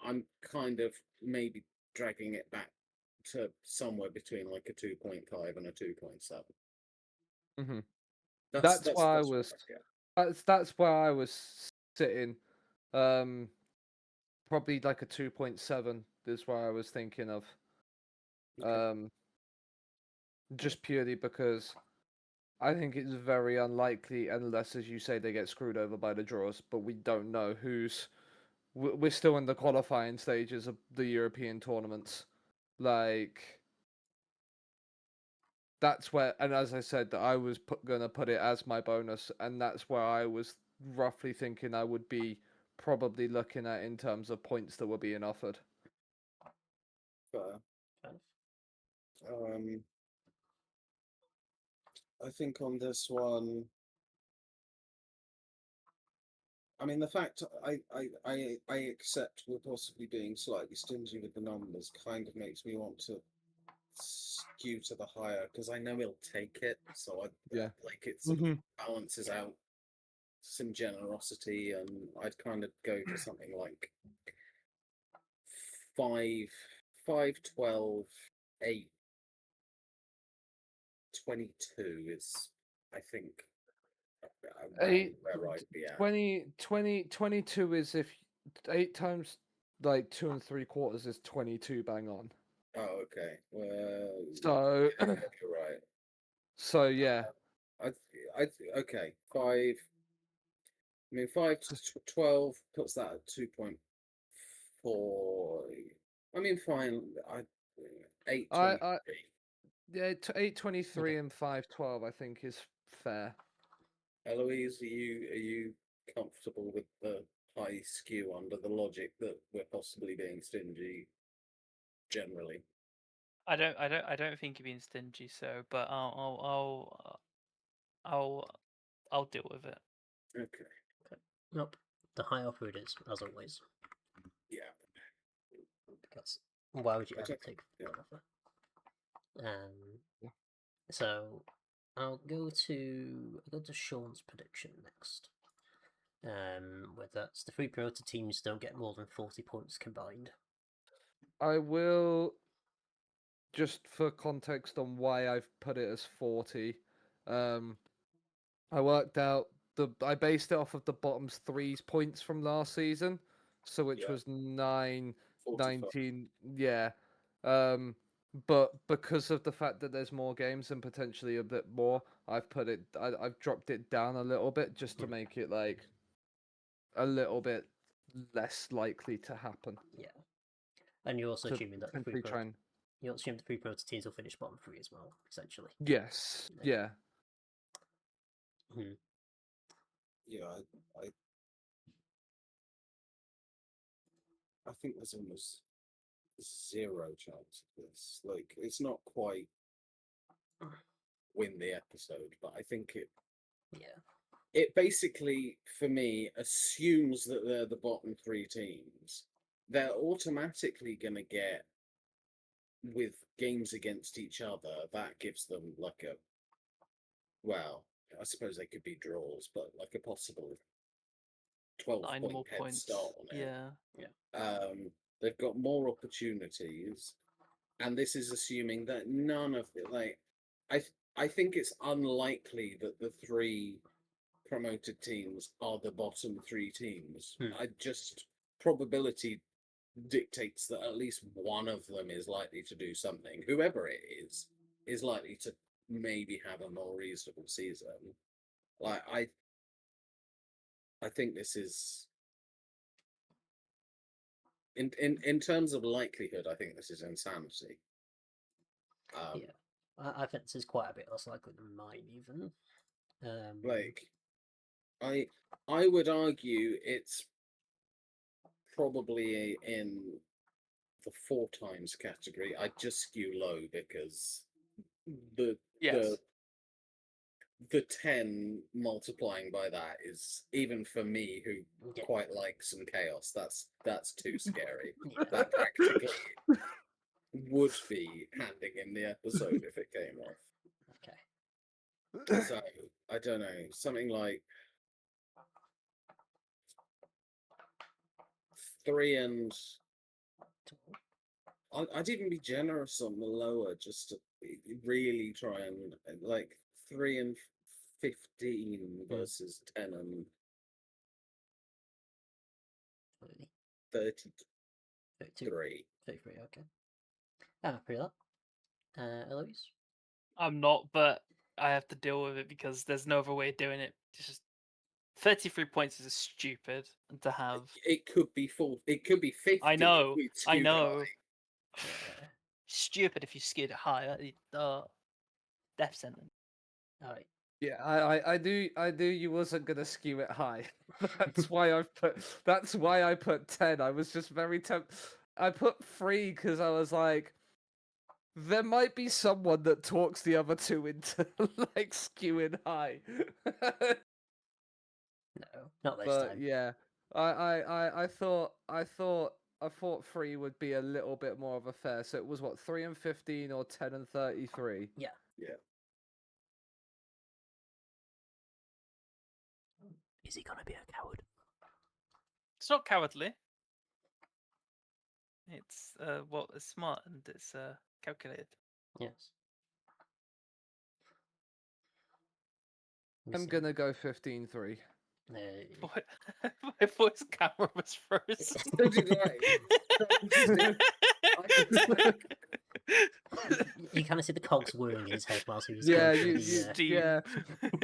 I'm kind of maybe dragging it back to somewhere between like a 2.5 and a 2.7. Mm-hmm. That's why I what was. get. That's where I was sitting. Probably like a 2.7 is where I was thinking of. Okay. Just purely because I think it's very unlikely, unless, as you say, they get screwed over by the draws. But we don't know who's. We're still in the qualifying stages of the European tournaments. Like, that's where, and as I said, that I was gonna put it as my bonus, and that's where I was roughly thinking I would be probably looking at in terms of points that were being offered. Fair. I think on this one, I mean, the fact I accept we're possibly being slightly stingy with the numbers kind of makes me want to skew to the higher because I know he'll take it. So like it sort of balances out some generosity, and I'd kind of go for something like 5, 5, 12, 8, 22 is, I think, around where I'd be at. 22 is if 8 times like 2 3/4 is 22 bang on. Oh, okay. Well, So yeah, you're right. so yeah. Okay. 5. I mean, 5 to 12 puts that at 2.4. I mean, fine. 8.23. Yeah, 8.23 and 5.12 I think is fair. Eloise, are you comfortable with the high skew under the logic that we're possibly being stingy generally? I don't think you're being stingy, so but I'll deal with it. Okay. Nope. The high offer it is, as always. Yeah. Because why would you ever Okay. take Yeah. that offer? So I'll go to Sean's prediction next. Where that's the 3 promoted teams don't get more than 40 points combined. I will, just for context on why I've put it as 40. I worked out I based it off of the bottom's 3 points from last season, so which was 9, 45. 19, yeah. But because of the fact that there's more games and potentially a bit more, I've dropped it down a little bit just to make it like a little bit less likely to happen. Yeah. And you're also To assuming that potentially try and you're assuming the 3 promoted teams will finish bottom 3 as well, essentially. yes, yeah. Yeah, I think there's almost 0 chance of this. Like, it's not quite win the episode, but I think Yeah. It basically, for me, assumes that they're the bottom 3 teams. They're automatically going to get, with games against each other, that gives them like a, well, I suppose they could be draws, but like a possible 12 9 point more head points. start on it. Yeah. They've got more opportunities, and this is assuming that none of the I think it's unlikely that the 3 promoted teams are the bottom 3 teams. I just probability dictates that at least one of them is likely to do something. Whoever it is likely to maybe have a more reasonable season. Like I think this is in terms of likelihood, I think this is insanity. Yeah. I think this is quite a bit less likely than mine, even. Like, I would argue it's probably in the 4 times category. I just skew low because the Yes. the 10 multiplying by that is, even for me who Yeah. quite like some chaos, that's too scary. Yeah. That practically would be handing in the episode if it came off. Okay. So I don't know, something like 3 and I'd even be generous on the lower, just to really try and like 3 and 15 versus 10 and 30, 33. 33, okay. I'm happy with that. Eloise? I'm not, but I have to deal with it because there's no other way of doing it. It's just 33 points is stupid to have. It could be 4. It could be 50. I know. If we'd I skewed know. high. Yeah. Stupid if you skewed it high. Death sentence. Alright. Yeah, I knew you wasn't gonna skew it high. That's why I put 10. I was just very I put 3 because I was like, there might be someone that talks the other 2 into like skewing high. No, not this But time. yeah, I thought 3 would be a little bit more of a fair. So it was what, 3 and 15 or 10 and 33. Yeah. Yeah. Is he gonna be a coward? It's not cowardly. It's it's smart and it's calculated. Yes. I'm gonna go 15-3. My voice camera was frozen. So did I. You kind of see the cogs whirring in his head whilst he was Yeah, going through Steve. yeah.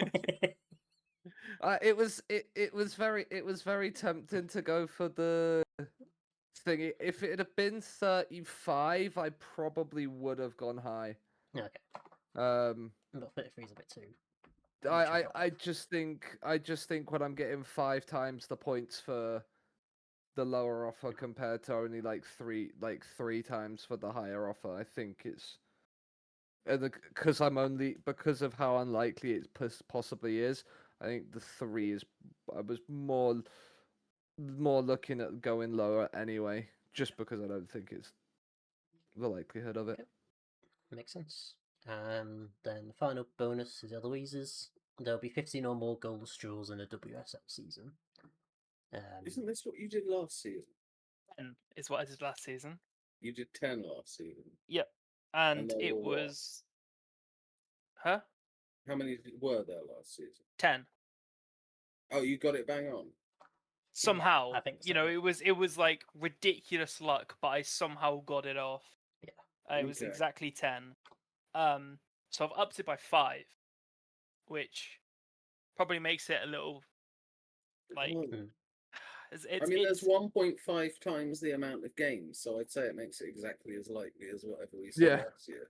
the. It was very tempting to go for the thing. If it had been 35, I probably would have gone high. Okay. But 33 is a bit too. I just think when I'm getting 5 times the points for the lower offer compared to only like three times for the higher offer, I think it's because because of how unlikely it possibly is. I think the 3 is. I was more looking at going lower anyway, just because I don't think it's the likelihood of it. Okay. Makes sense. Then the final bonus is Eloise's. There'll be 15 or more goals, draws in a WSL season. Isn't this what you did last season? 10 is what I did last season. You did 10 last season. Yep. And there it were what? was. Huh? How many were there last season? 10. Oh, you got it bang on. Somehow, I think so. you know, it was like ridiculous luck, but I somehow got it off. Yeah. It was Okay. exactly 10. So I've upped it by 5, which probably makes it a little like. Oh. It's, I mean, there's 1.5 times the amount of games, so I'd say it makes it exactly as likely as whatever we saw last year.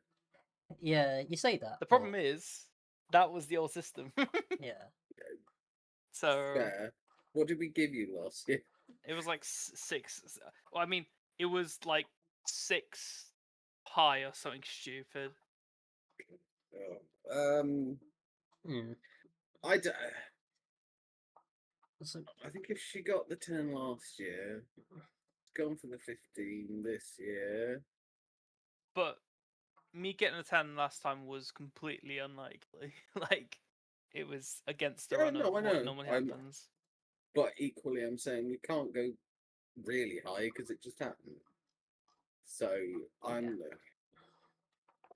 Yeah, you say that. The problem is that was the old system. Yeah. So Fair. What did we give you last year? it was like 6. Well, I mean, it was like 6 high or something stupid. Oh. I, d- So, I think if she got the 10 last year, gone for the 15 this year. But me getting a 10 last time was completely unlikely. Like, it was against the Yeah, run of no, I what know. normally happens. But equally, I'm saying we can't go really high because it just happened. So I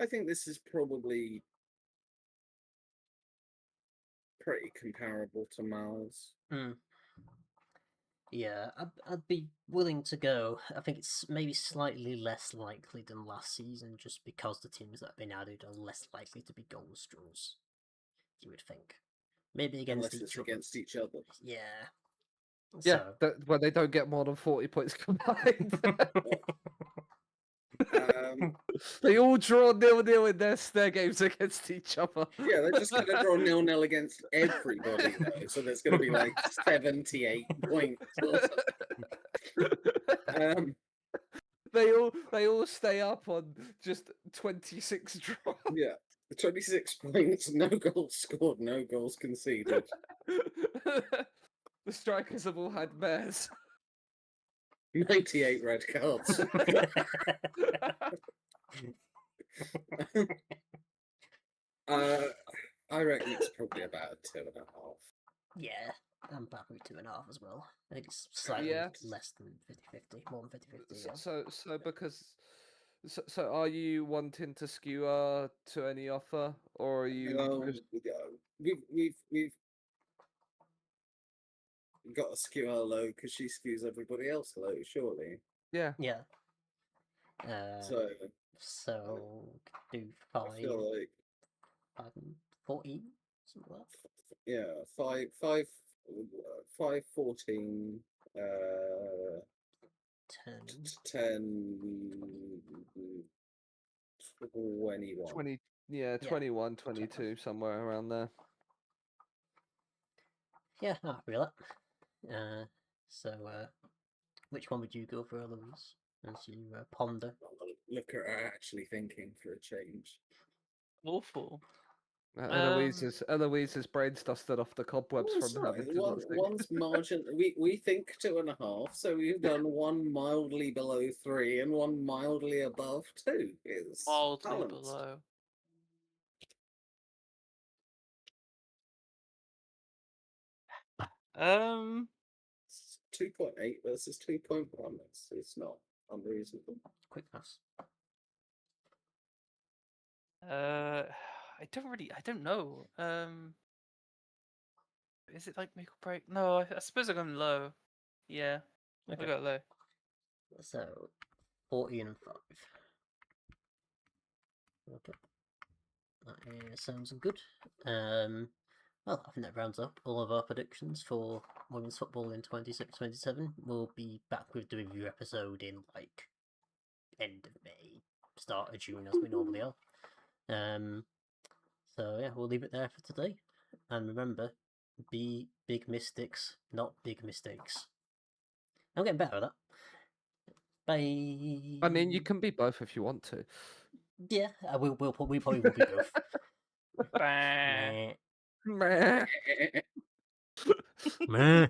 think this is probably pretty comparable to Mal's. yeah, I'd be willing to go. I think it's maybe slightly less likely than last season, just because the teams that have been added are less likely to be goal scorers. You would think, maybe against Unless it's each other. against each other. Yeah. Yeah, So, where they don't get more than 40 points combined. They all draw 0-0 in their games against each other. Yeah, they're just going to draw 0-0 against everybody, though. So there's going to be like 78 points. Or something. They all stay up on just 26 draws. Yeah, 26 points, no goals scored, no goals conceded. The strikers have all had mares. 98 red cards. I reckon it's probably about a 2.5. yeah, I'm back with 2.5 as well. I think it's slightly Yeah. less than 50-50, more than 50-50. Yeah. So because so are you wanting to skew to any offer, or are you? We've got to skew her low because she skews everybody else low, surely. Yeah. Yeah. So do I 5, feel like 5 and 14, something like that. yeah, 5, 14, 10. 10, 21. 20. Yeah, 21, 22, somewhere around there. Yeah, I'm happy with that. So, which one would you go for, Eloise, as you ponder? Look at her actually thinking for a change. Awful. Eloise's brain's dusted off the cobwebs Oh, from sorry. having to not think. One's margin. We think 2.5, so we've done one mildly below 3 and one mildly above 2. It's Mildly balanced. below. It's 2.8 versus 2.1. It's not unreasonable. Quick maths. I don't know. Is it like make or break? No, I suppose I'm going low. Yeah, Okay. I got low. So, 14 and 5. Okay. That sounds good. Well, I think that rounds up all of our predictions for women's football in 26-27. We'll be back with the review episode in like end of May, start of June, as we normally are. So yeah, we'll leave it there for today. And remember, be big mystics, not big mistakes. I'm getting better at that. Bye. I mean, you can be both if you want to. Yeah, we probably will be both. Bah. Meh. Meh.